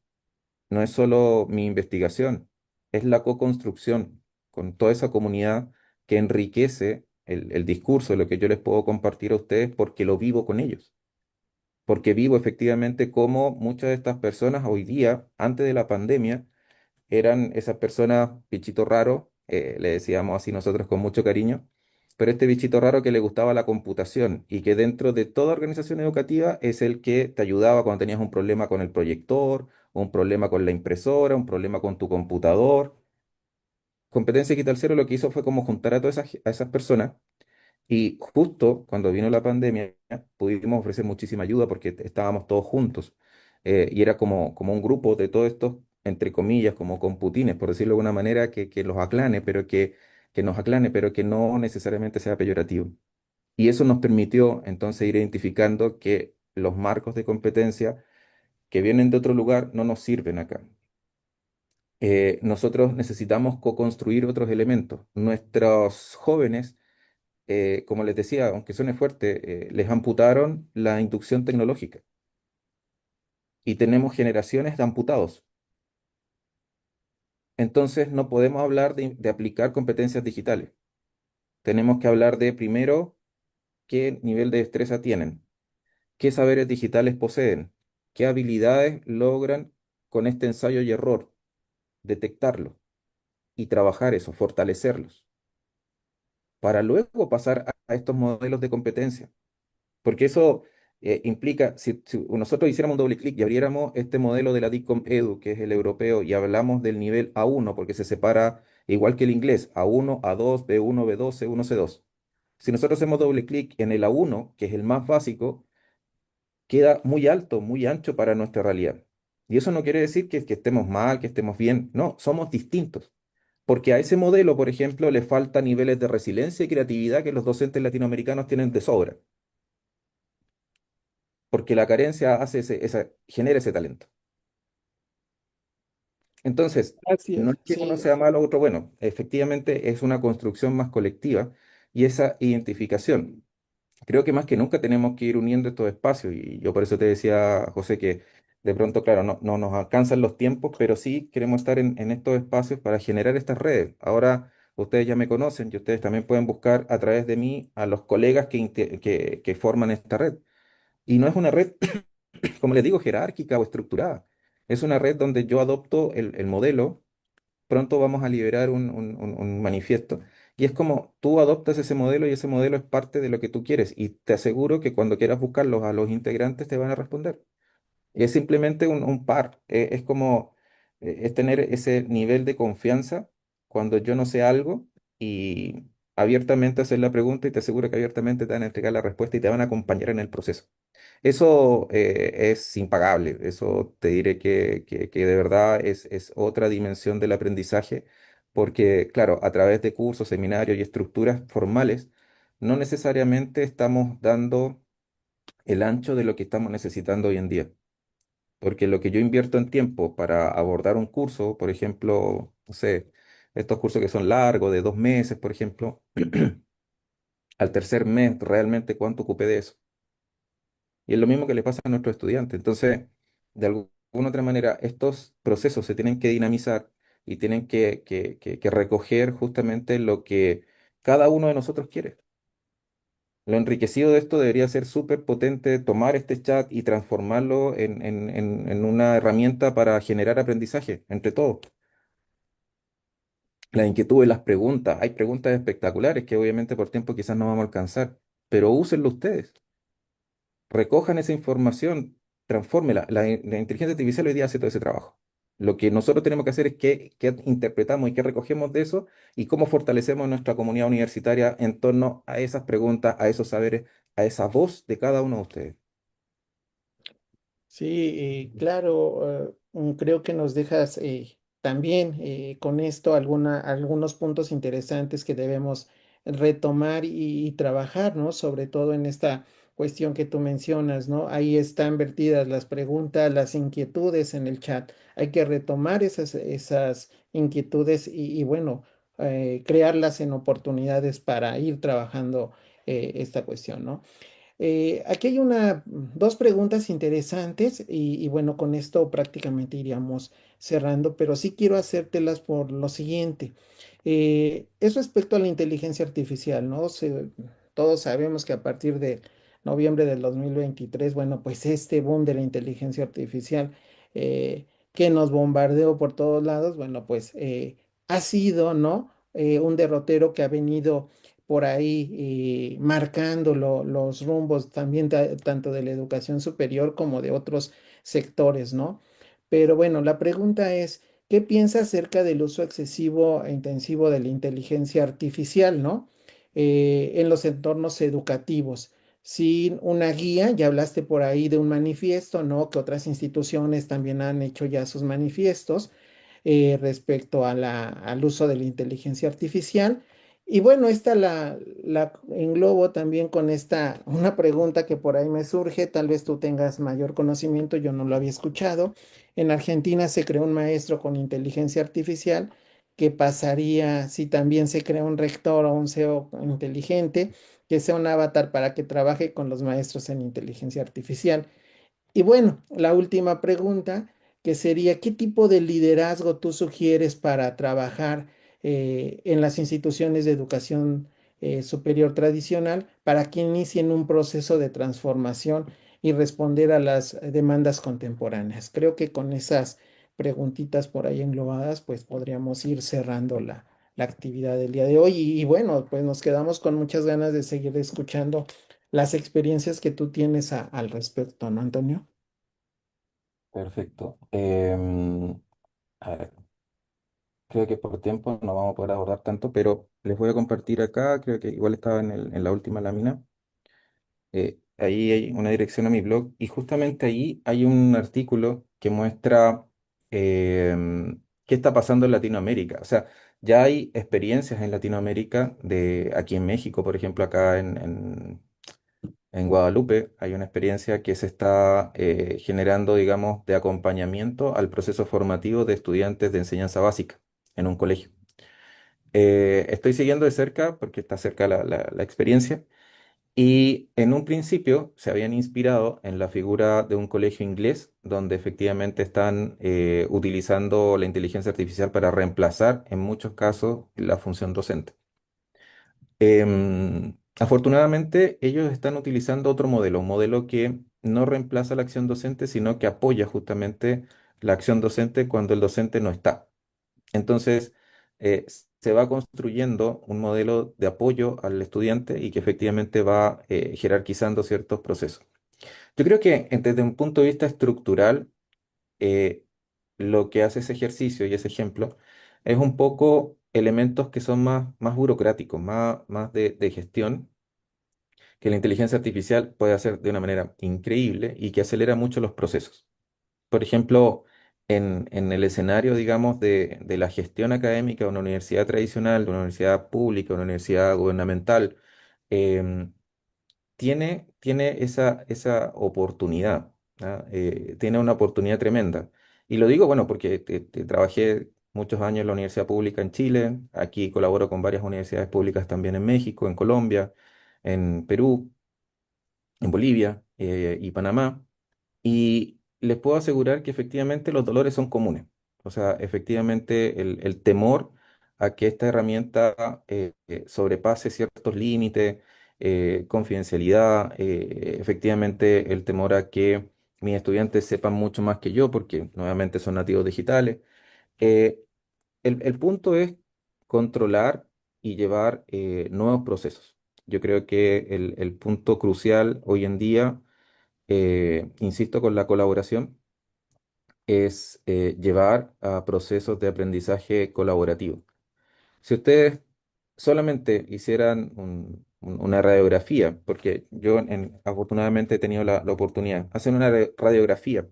D: no es solo mi investigación, es la co-construcción con toda esa comunidad que enriquece el discurso de lo que yo les puedo compartir a ustedes porque lo vivo con ellos. Porque vivo efectivamente cómo muchas de estas personas hoy día, antes de la pandemia, eran esas personas bichito raro, le decíamos así nosotros con mucho cariño, pero este bichito raro que le gustaba la computación y que dentro de toda organización educativa es el que te ayudaba cuando tenías un problema con el proyector, un problema con la impresora, un problema con tu computador. Competencia Digital Cero lo que hizo fue como juntar a todas esas personas y justo cuando vino la pandemia, pudimos ofrecer muchísima ayuda porque estábamos todos juntos. Y era como un grupo de todos estos, entre comillas, como computines, por decirlo de alguna manera, que los aclane, pero que nos aclane, pero que no necesariamente sea peyorativo. Y eso nos permitió entonces ir identificando que los marcos de competencia que vienen de otro lugar no nos sirven acá. Nosotros necesitamos co-construir otros elementos. Nuestros jóvenes como les decía, aunque suene fuerte, les amputaron la inducción tecnológica y tenemos generaciones de amputados. Entonces no podemos hablar de aplicar competencias digitales. Tenemos que hablar de primero qué nivel de destreza tienen, qué saberes digitales poseen, qué habilidades logran con este ensayo y error, detectarlo y trabajar eso, fortalecerlos, para luego pasar a estos modelos de competencia. Porque eso implica, si nosotros hiciéramos un doble clic y abriéramos este modelo de la DICOM Edu, que es el europeo, y hablamos del nivel A1, porque se separa igual que el inglés, A1, A2, B1, B2, C1, C2. Si nosotros hacemos doble clic en el A1, que es el más básico, queda muy alto, muy ancho para nuestra realidad. Y eso no quiere decir que estemos mal, que estemos bien, no, somos distintos. Porque a ese modelo, por ejemplo, le falta niveles de resiliencia y creatividad que los docentes latinoamericanos tienen de sobra, porque la carencia genera ese talento. Entonces,
C: Así
D: no
C: es,
D: es que uno
C: sí.
D: sea malo o otro bueno, efectivamente es una construcción más colectiva y esa identificación. Creo que más que nunca tenemos que ir uniendo estos espacios y yo por eso te decía, José, que de pronto, claro, no nos alcanzan los tiempos, pero sí queremos estar en estos espacios para generar estas redes. Ahora ustedes ya me conocen y ustedes también pueden buscar a través de mí a los colegas que forman esta red. Y no es una red como les digo, jerárquica o estructurada. Es una red donde yo adopto el modelo, pronto vamos a liberar un manifiesto, y es como tú adoptas ese modelo y ese modelo es parte de lo que tú quieres, y te aseguro que cuando quieras buscarlos a los integrantes te van a responder. Y es simplemente un par, es como, es tener ese nivel de confianza cuando yo no sé algo y abiertamente hacer la pregunta y te aseguro que abiertamente te van a entregar la respuesta y te van a acompañar en el proceso. Eso es impagable, eso te diré que de verdad es otra dimensión del aprendizaje, porque claro, a través de cursos, seminarios y estructuras formales, no necesariamente estamos dando el ancho de lo que estamos necesitando hoy en día. Porque lo que yo invierto en tiempo para abordar un curso, por ejemplo, no sé, estos cursos que son largos, de 2 meses, por ejemplo, al tercer mes, realmente cuánto ocupé de eso. Y es lo mismo que le pasa a nuestros estudiantes. Entonces, de alguna otra manera, estos procesos se tienen que dinamizar y tienen que recoger justamente lo que cada uno de nosotros quiere. Lo enriquecido de esto debería ser súper potente, tomar este chat y transformarlo en una herramienta para generar aprendizaje entre todos. Las inquietudes, las preguntas, hay preguntas espectaculares que obviamente por tiempo quizás no vamos a alcanzar, pero úsenlo ustedes, recojan esa información, transfórmela. La inteligencia artificial hoy día hace todo ese trabajo. Lo que nosotros tenemos que hacer es qué interpretamos y qué recogemos de eso y cómo fortalecemos nuestra comunidad universitaria en torno a esas preguntas, a esos saberes, a esa voz de cada uno de ustedes.
C: Sí, claro, creo que nos dejas también con esto algunos puntos interesantes que debemos retomar y trabajar, ¿no? Sobre todo en esta cuestión que tú mencionas, ¿no? Ahí están vertidas las preguntas, las inquietudes en el chat. Hay que retomar esas inquietudes y bueno, crearlas en oportunidades para ir trabajando esta cuestión, ¿no? Aquí hay dos preguntas interesantes y bueno, con esto prácticamente iríamos cerrando, pero sí quiero hacértelas por lo siguiente. Es respecto a la inteligencia artificial, ¿no? Todos sabemos que a partir de noviembre del 2023, bueno, pues este boom de la inteligencia artificial eh, que nos bombardeó por todos lados, bueno, pues ha sido, ¿no? Un derrotero que ha venido por ahí marcando los rumbos también tanto de la educación superior como de otros sectores, ¿no? Pero bueno, la pregunta es, ¿qué piensa acerca del uso excesivo e intensivo de la inteligencia artificial, ¿no? En los entornos educativos. Sin una guía, ya hablaste por ahí de un manifiesto, ¿no? Que otras instituciones también han hecho ya sus manifiestos respecto a al uso de la inteligencia artificial. Y bueno, esta la englobo también con una pregunta que por ahí me surge, tal vez tú tengas mayor conocimiento, yo no lo había escuchado. En Argentina se creó un maestro con inteligencia artificial. ¿Qué pasaría si también se crea un rector o un CEO inteligente que sea un avatar para que trabaje con los maestros en inteligencia artificial? Y bueno, la última pregunta, que sería, ¿qué tipo de liderazgo tú sugieres para trabajar en las instituciones de educación superior tradicional para que inicien un proceso de transformación y responder a las demandas contemporáneas? Creo que con esas preguntitas por ahí englobadas, pues podríamos ir cerrando la actividad del día de hoy. Y bueno, pues nos quedamos con muchas ganas de seguir escuchando las experiencias que tú tienes al respecto, ¿no, Antonio?
D: Perfecto. A ver, creo que por tiempo no vamos a poder abordar tanto, pero les voy a compartir acá, creo que igual estaba en la última lámina. Ahí hay una dirección a mi blog y justamente ahí hay un artículo que muestra qué está pasando en Latinoamérica. O sea, ya hay experiencias en Latinoamérica, de aquí en México, por ejemplo, acá en Guadalupe, hay una experiencia que se está generando, digamos, de acompañamiento al proceso formativo de estudiantes de enseñanza básica en un colegio. Estoy siguiendo de cerca porque está cerca la experiencia. Y en un principio se habían inspirado en la figura de un colegio inglés, donde efectivamente están utilizando la inteligencia artificial para reemplazar, en muchos casos, la función docente. Afortunadamente, ellos están utilizando otro modelo, un modelo que no reemplaza la acción docente, sino que apoya justamente la acción docente cuando el docente no está. Entonces, se va construyendo un modelo de apoyo al estudiante y que efectivamente va jerarquizando ciertos procesos. Yo creo que desde un punto de vista estructural, eh, lo que hace ese ejercicio y ese ejemplo es un poco elementos que son más burocráticos, más de gestión, que la inteligencia artificial puede hacer de una manera increíble y que acelera mucho los procesos. Por ejemplo, en el escenario, digamos, de la gestión académica de una universidad tradicional, de una universidad pública, una universidad gubernamental, em, tiene esa oportunidad, ¿ah? Tiene una oportunidad tremenda. Y lo digo, bueno, porque trabajé muchos años en la universidad pública en Chile, aquí colaboro con varias universidades públicas también en México, en Colombia, en Perú, en Bolivia, y Panamá. Y les puedo asegurar que efectivamente los dolores son comunes. O sea, efectivamente el temor a que esta herramienta sobrepase ciertos límites, confidencialidad, efectivamente el temor a que mis estudiantes sepan mucho más que yo, porque nuevamente son nativos digitales. Eh, el punto es controlar y llevar nuevos procesos. Yo creo que el punto crucial hoy en día, insisto, con la colaboración, es llevar a procesos de aprendizaje colaborativo. Si ustedes solamente hicieran una radiografía, porque yo afortunadamente he tenido la oportunidad, hacen una radiografía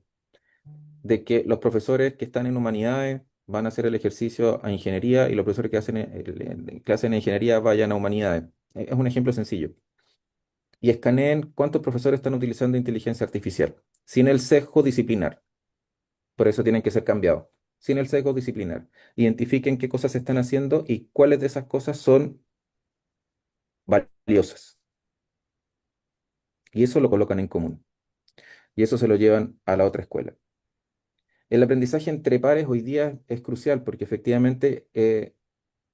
D: de que los profesores que están en humanidades van a hacer el ejercicio a ingeniería y los profesores que hacen clase en ingeniería vayan a humanidades. Es un ejemplo sencillo. Y escaneen cuántos profesores están utilizando inteligencia artificial, sin el sesgo disciplinar. Por eso tienen que ser cambiados, sin el sesgo disciplinar. Identifiquen qué cosas se están haciendo y cuáles de esas cosas son valiosas. Y eso lo colocan en común. Y eso se lo llevan a la otra escuela. El aprendizaje entre pares hoy día es crucial porque efectivamente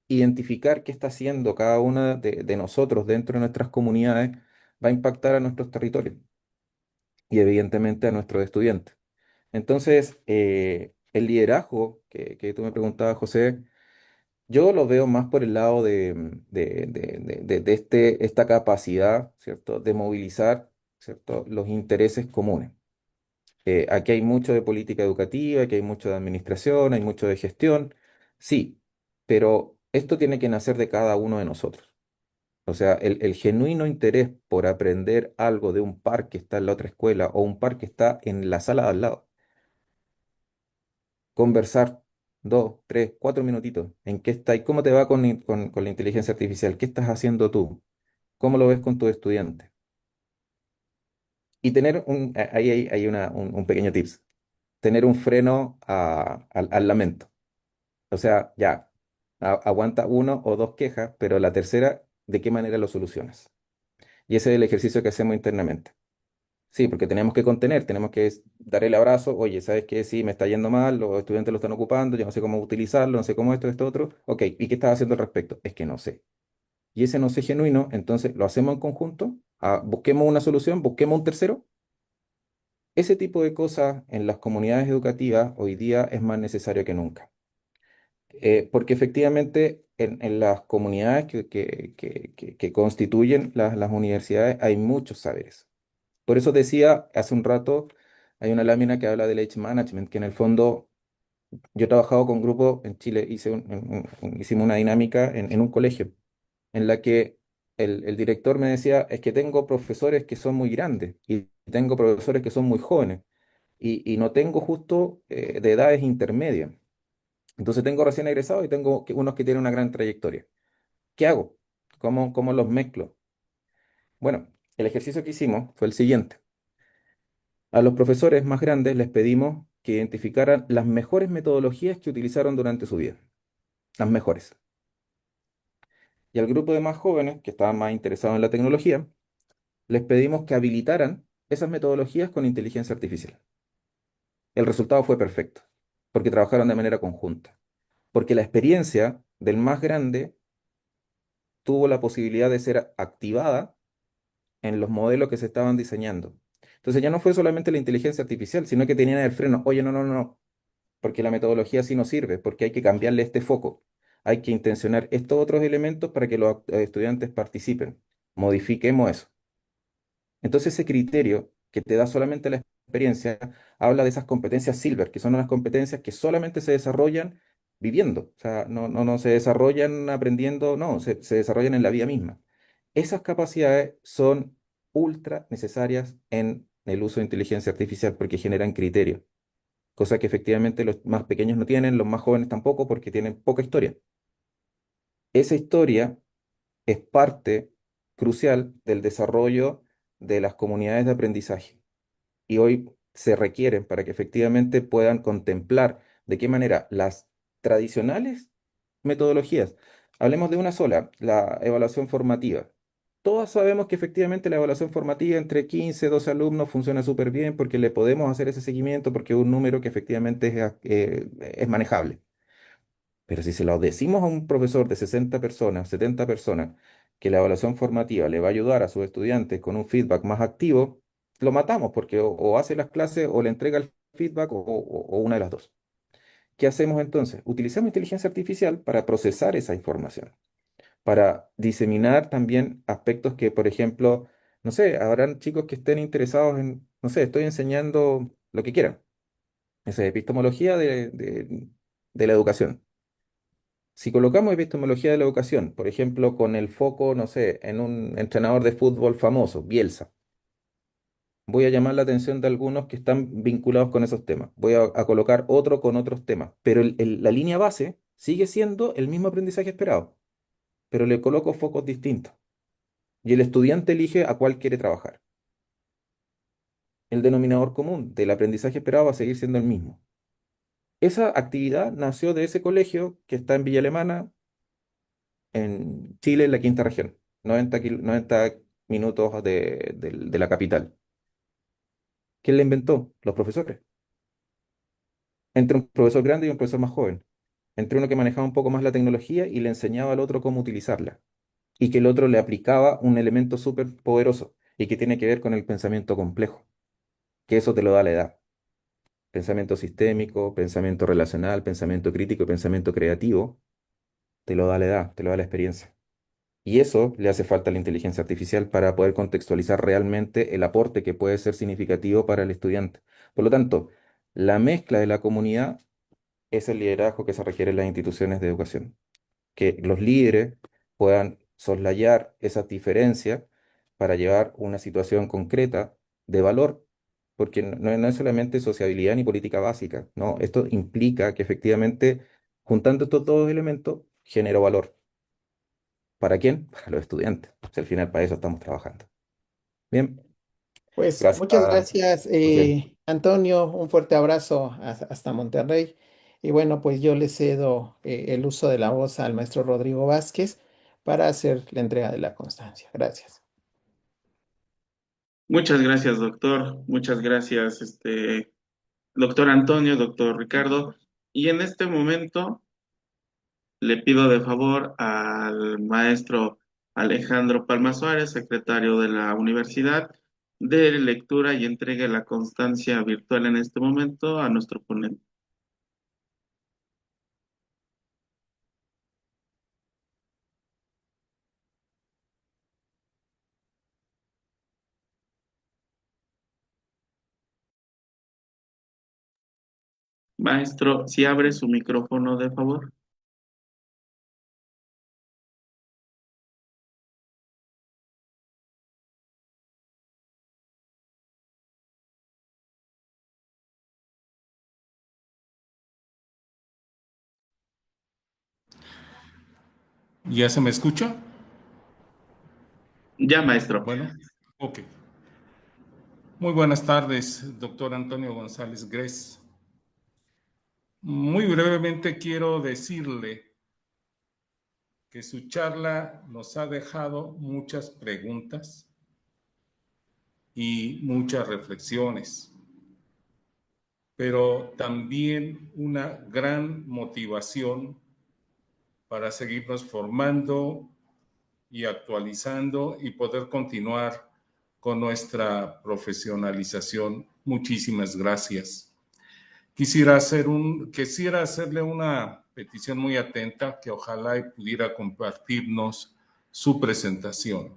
D: identificar qué está haciendo cada una de nosotros dentro de nuestras comunidades va a impactar a nuestros territorios y evidentemente a nuestros estudiantes. Entonces, el liderazgo que tú me preguntabas, José, yo lo veo más por el lado de esta capacidad, ¿cierto?, de movilizar, ¿cierto?, los intereses comunes. Aquí hay mucho de política educativa, aquí hay mucho de administración, hay mucho de gestión, sí, pero esto tiene que nacer de cada uno de nosotros. O sea, el genuino interés por aprender algo de un par que está en la otra escuela o un par que está en la sala de al lado, conversar 2, 3, 4 minutitos en qué está y cómo te va con la inteligencia artificial, qué estás haciendo tú, cómo lo ves con tus estudiantes. Y tener ahí hay un pequeño tips, tener un freno al lamento. O sea, ya, aguanta uno o dos quejas, pero la tercera, ¿de qué manera lo solucionas? Y ese es el ejercicio que hacemos internamente. Sí, porque tenemos que contener, tenemos que dar el abrazo, oye, ¿sabes qué? Sí, me está yendo mal, los estudiantes lo están ocupando, yo no sé cómo utilizarlo, no sé cómo esto otro. Ok, ¿y qué estás haciendo al respecto? Es que no sé. Y ese no sé genuino, entonces lo hacemos en conjunto, busquemos una solución, busquemos un tercero. Ese tipo de cosas en las comunidades educativas hoy día es más necesario que nunca. Porque efectivamente en las comunidades que constituyen las universidades hay muchos saberes. Por eso decía hace un rato, hay una lámina que habla del Age Management, que en el fondo yo he trabajado con grupos en Chile, hicimos una dinámica en un colegio, en la que el director me decía, es que tengo profesores que son muy grandes y tengo profesores que son muy jóvenes y no tengo justo de edades intermedias. Entonces tengo recién egresados y tengo unos que tienen una gran trayectoria. ¿Qué hago? ¿Cómo los mezclo? Bueno, el ejercicio que hicimos fue el siguiente. A los profesores más grandes les pedimos que identificaran las mejores metodologías que utilizaron durante su vida, las mejores. Y al grupo de más jóvenes, que estaban más interesados en la tecnología, les pedimos que habilitaran esas metodologías con inteligencia artificial. El resultado fue perfecto, porque trabajaron de manera conjunta, porque la experiencia del más grande tuvo la posibilidad de ser activada en los modelos que se estaban diseñando. Entonces ya no fue solamente la inteligencia artificial, sino que tenían el freno, oye, no, no, no, no, porque la metodología así no sirve, porque hay que cambiarle este foco. Hay que intencionar estos otros elementos para que los estudiantes participen. Modifiquemos eso. Entonces ese criterio que te da solamente la experiencia habla de esas competencias silver, que son unas competencias que solamente se desarrollan viviendo. O sea, no se desarrollan aprendiendo, no, se desarrollan en la vida misma. Esas capacidades son ultra necesarias en el uso de inteligencia artificial porque generan criterios, cosa que efectivamente los más pequeños no tienen, los más jóvenes tampoco porque tienen poca historia. Esa historia es parte crucial del desarrollo de las comunidades de aprendizaje y hoy se requieren para que efectivamente puedan contemplar de qué manera las tradicionales metodologías, hablemos de una sola, la evaluación formativa. Todos sabemos que efectivamente la evaluación formativa entre 15 y 12 alumnos funciona súper bien porque le podemos hacer ese seguimiento porque es un número que efectivamente es manejable. Pero si se lo decimos a un profesor de 60 personas, 70 personas, que la evaluación formativa le va a ayudar a sus estudiantes con un feedback más activo, lo matamos porque o hace las clases o le entrega el feedback o una de las dos. ¿Qué hacemos entonces? Utilizamos inteligencia artificial para procesar esa información, para diseminar también aspectos que, por ejemplo, no sé, habrán chicos que estén interesados en, no sé, estoy enseñando lo que quieran. Esa es epistemología de la educación. Si colocamos epistemología de la educación, por ejemplo, con el foco, no sé, en un entrenador de fútbol famoso, Bielsa, voy a llamar la atención de algunos que están vinculados con esos temas. Voy a colocar otro con otros temas, pero la línea base sigue siendo el mismo aprendizaje esperado, pero le coloco focos distintos y el estudiante elige a cuál quiere trabajar. El denominador común del aprendizaje esperado va a seguir siendo el mismo. Esa actividad nació de ese colegio que está en Villa Alemana, en Chile, en la quinta región, 90 minutos de la capital. ¿Quién la inventó? Los profesores. Entre un profesor grande y un profesor más joven. Entre uno que manejaba un poco más la tecnología y le enseñaba al otro cómo utilizarla. Y que el otro le aplicaba un elemento súper poderoso y que tiene que ver con el pensamiento complejo, que eso te lo da la edad. Pensamiento sistémico, pensamiento relacional, pensamiento crítico y pensamiento creativo, te lo da la edad, te lo da la experiencia. Y eso le hace falta a la inteligencia artificial para poder contextualizar realmente el aporte que puede ser significativo para el estudiante. Por lo tanto, la mezcla de la comunidad es el liderazgo que se requiere en las instituciones de educación. Que los líderes puedan soslayar esas diferencias para llevar una situación concreta de valor, porque no es solamente sociabilidad ni política básica, no, esto implica que efectivamente, juntando estos dos elementos, genero valor. ¿Para quién? Para los estudiantes. Si al final para eso estamos trabajando. Bien,
C: Pues
D: gracias,
C: muchas gracias,
D: José.
C: Antonio. Un fuerte abrazo hasta Monterrey. Y bueno, pues yo le cedo el uso de la voz al maestro Rodrigo Vázquez para hacer la entrega de la constancia. Gracias.
A: Muchas gracias, doctor. Muchas gracias, doctor Antonio, doctor Ricardo. Y en este momento le pido de favor al maestro Alejandro Palma Suárez, secretario de la universidad, de lectura y entregue la constancia virtual en este momento a nuestro ponente. Maestro, si abre su micrófono, de favor.
B: ¿Ya se me escucha?
A: Ya, maestro.
B: Bueno, ok. Muy buenas tardes, doctor Antonio González Gres. Muy brevemente quiero decirle que su charla nos ha dejado muchas preguntas y muchas reflexiones, pero también una gran motivación para seguirnos formando y actualizando y poder continuar con nuestra profesionalización. Muchísimas gracias. Quisiera hacerle una petición muy atenta que ojalá y pudiera compartirnos su presentación.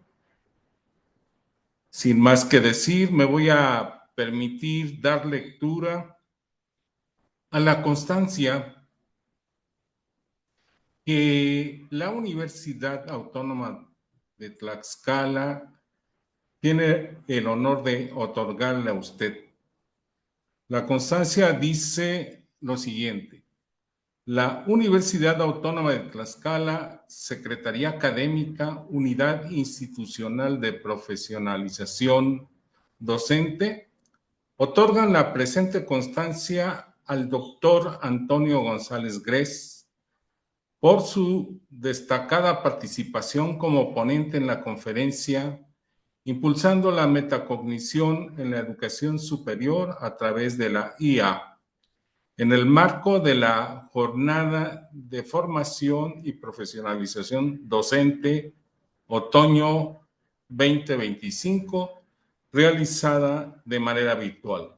B: Sin más que decir, me voy a permitir dar lectura a la constancia que la Universidad Autónoma de Tlaxcala tiene el honor de otorgarle a usted. La constancia dice lo siguiente: la Universidad Autónoma de Tlaxcala, Secretaría Académica, Unidad Institucional de Profesionalización Docente, otorgan la presente constancia al doctor Antonio González Gres por su destacada participación como ponente en la conferencia Impulsando la Metacognición en la Educación Superior a través de la IA, en el marco de la Jornada de Formación y Profesionalización Docente Otoño 2025, realizada de manera virtual.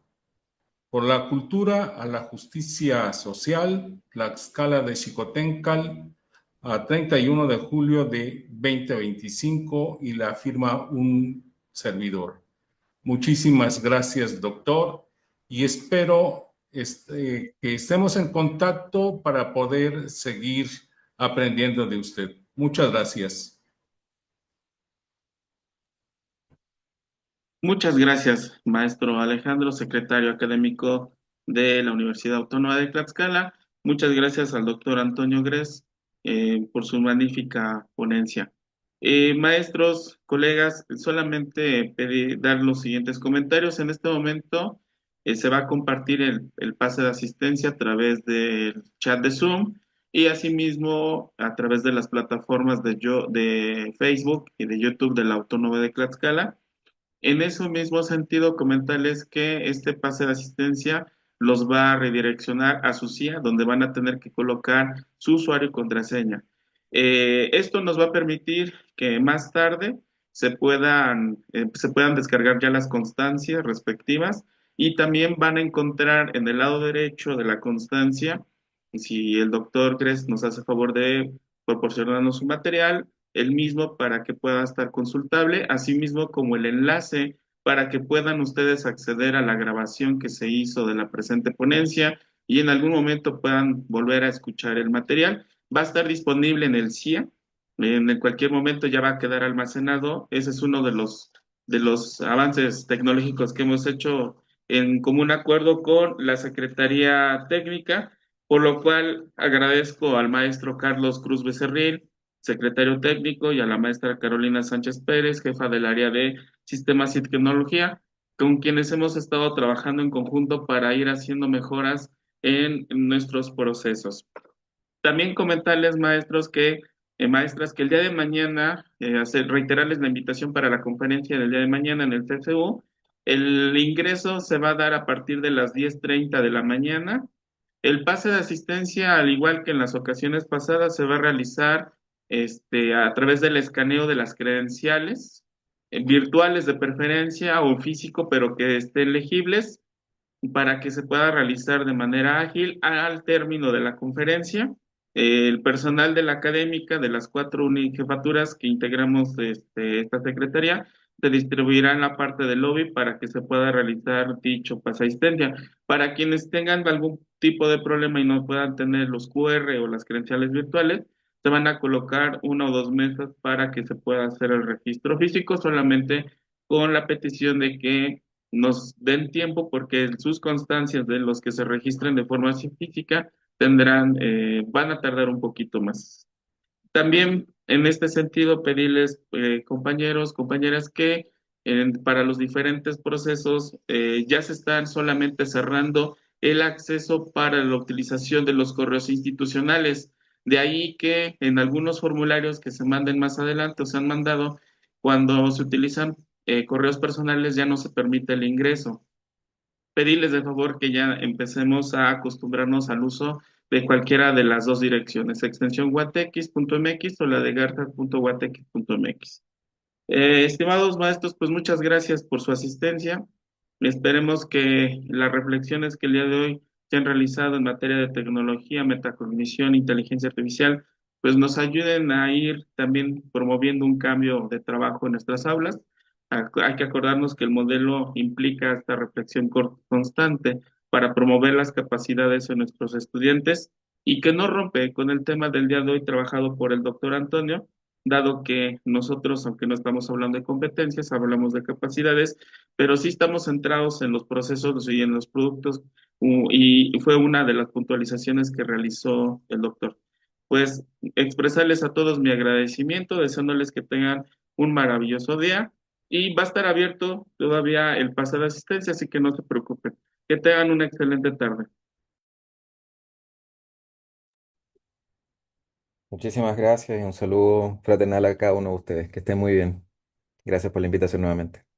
B: Por la cultura a la justicia social, Tlaxcala de Xicoténcatl, a 31 de julio de 2025, y la firma un servidor. Muchísimas gracias, doctor, y espero que estemos en contacto para poder seguir aprendiendo de usted. Muchas gracias.
A: Muchas gracias, maestro Alejandro, secretario académico de la Universidad Autónoma de Tlaxcala. Muchas gracias al doctor Antonio Gres por su magnífica ponencia. Maestros, colegas, solamente dar los siguientes comentarios. En este momento se va a compartir el pase de asistencia a través del chat de Zoom y asimismo a través de las plataformas de Facebook y de YouTube de la Autónoma de Tlaxcala. En ese mismo sentido, comentarles que este pase de asistencia los va a redireccionar a su CIA, donde van a tener que colocar su usuario y contraseña. Esto nos va a permitir que más tarde se puedan descargar ya las constancias respectivas y también van a encontrar en el lado derecho de la constancia, si el doctor Gres nos hace favor de proporcionarnos su material, el mismo para que pueda estar consultable, así mismo como el enlace para que puedan ustedes acceder a la grabación que se hizo de la presente ponencia y en algún momento puedan volver a escuchar el material. Va a estar disponible en el CIA, en cualquier momento ya va a quedar almacenado. Ese es uno de los avances tecnológicos que hemos hecho en común acuerdo con la Secretaría Técnica, por lo cual agradezco al maestro Carlos Cruz Becerril, secretario técnico, y a la maestra Carolina Sánchez Pérez, jefa del área de Sistemas y Tecnología, con quienes hemos estado trabajando en conjunto para ir haciendo mejoras en nuestros procesos. También comentarles, maestras, que el día de mañana, reiterarles la invitación para la conferencia del día de mañana en el CCU. El ingreso se va a dar a partir de las 10:30 de la mañana. El pase de asistencia, al igual que en las ocasiones pasadas, se va a realizar a través del escaneo de las credenciales, virtuales de preferencia o físico, pero que estén legibles para que se pueda realizar de manera ágil al término de la conferencia. El personal de la académica de las 4 jefaturas que integramos esta secretaría se distribuirá en la parte del lobby para que se pueda realizar dicho pase asistencia. Para quienes tengan algún tipo de problema y no puedan tener los QR o las credenciales virtuales, se van a colocar 1 o 2 mesas para que se pueda hacer el registro físico, solamente con la petición de que nos den tiempo porque sus constancias de los que se registren de forma física van a tardar un poquito más. También en este sentido pedirles, compañeros, compañeras, que para los diferentes procesos ya se están solamente cerrando el acceso para la utilización de los correos institucionales. De ahí que en algunos formularios que se manden más adelante o se han mandado, cuando se utilizan correos personales ya no se permite el ingreso. Pedirles de favor que ya empecemos a acostumbrarnos al uso de cualquiera de las dos direcciones, extensión guatex.mx o la de garza.guatex.mx. Estimados maestros, pues muchas gracias por su asistencia. Esperemos que las reflexiones que el día de hoy se han realizado en materia de tecnología, metacognición, inteligencia artificial, pues nos ayuden a ir también promoviendo un cambio de trabajo en nuestras aulas. Hay que acordarnos que el modelo implica esta reflexión constante para promover las capacidades de nuestros estudiantes y que no rompe con el tema del día de hoy trabajado por el doctor Antonio, dado que nosotros, aunque no estamos hablando de competencias, hablamos de capacidades, pero sí estamos centrados en los procesos y en los productos, y fue una de las puntualizaciones que realizó el doctor. Pues expresarles a todos mi agradecimiento, deseándoles que tengan un maravilloso día y va a estar abierto todavía el pase de asistencia, así que no se preocupen. Que tengan una excelente tarde.
D: Muchísimas gracias y un saludo fraternal a cada uno de ustedes. Que estén muy bien. Gracias por la invitación nuevamente.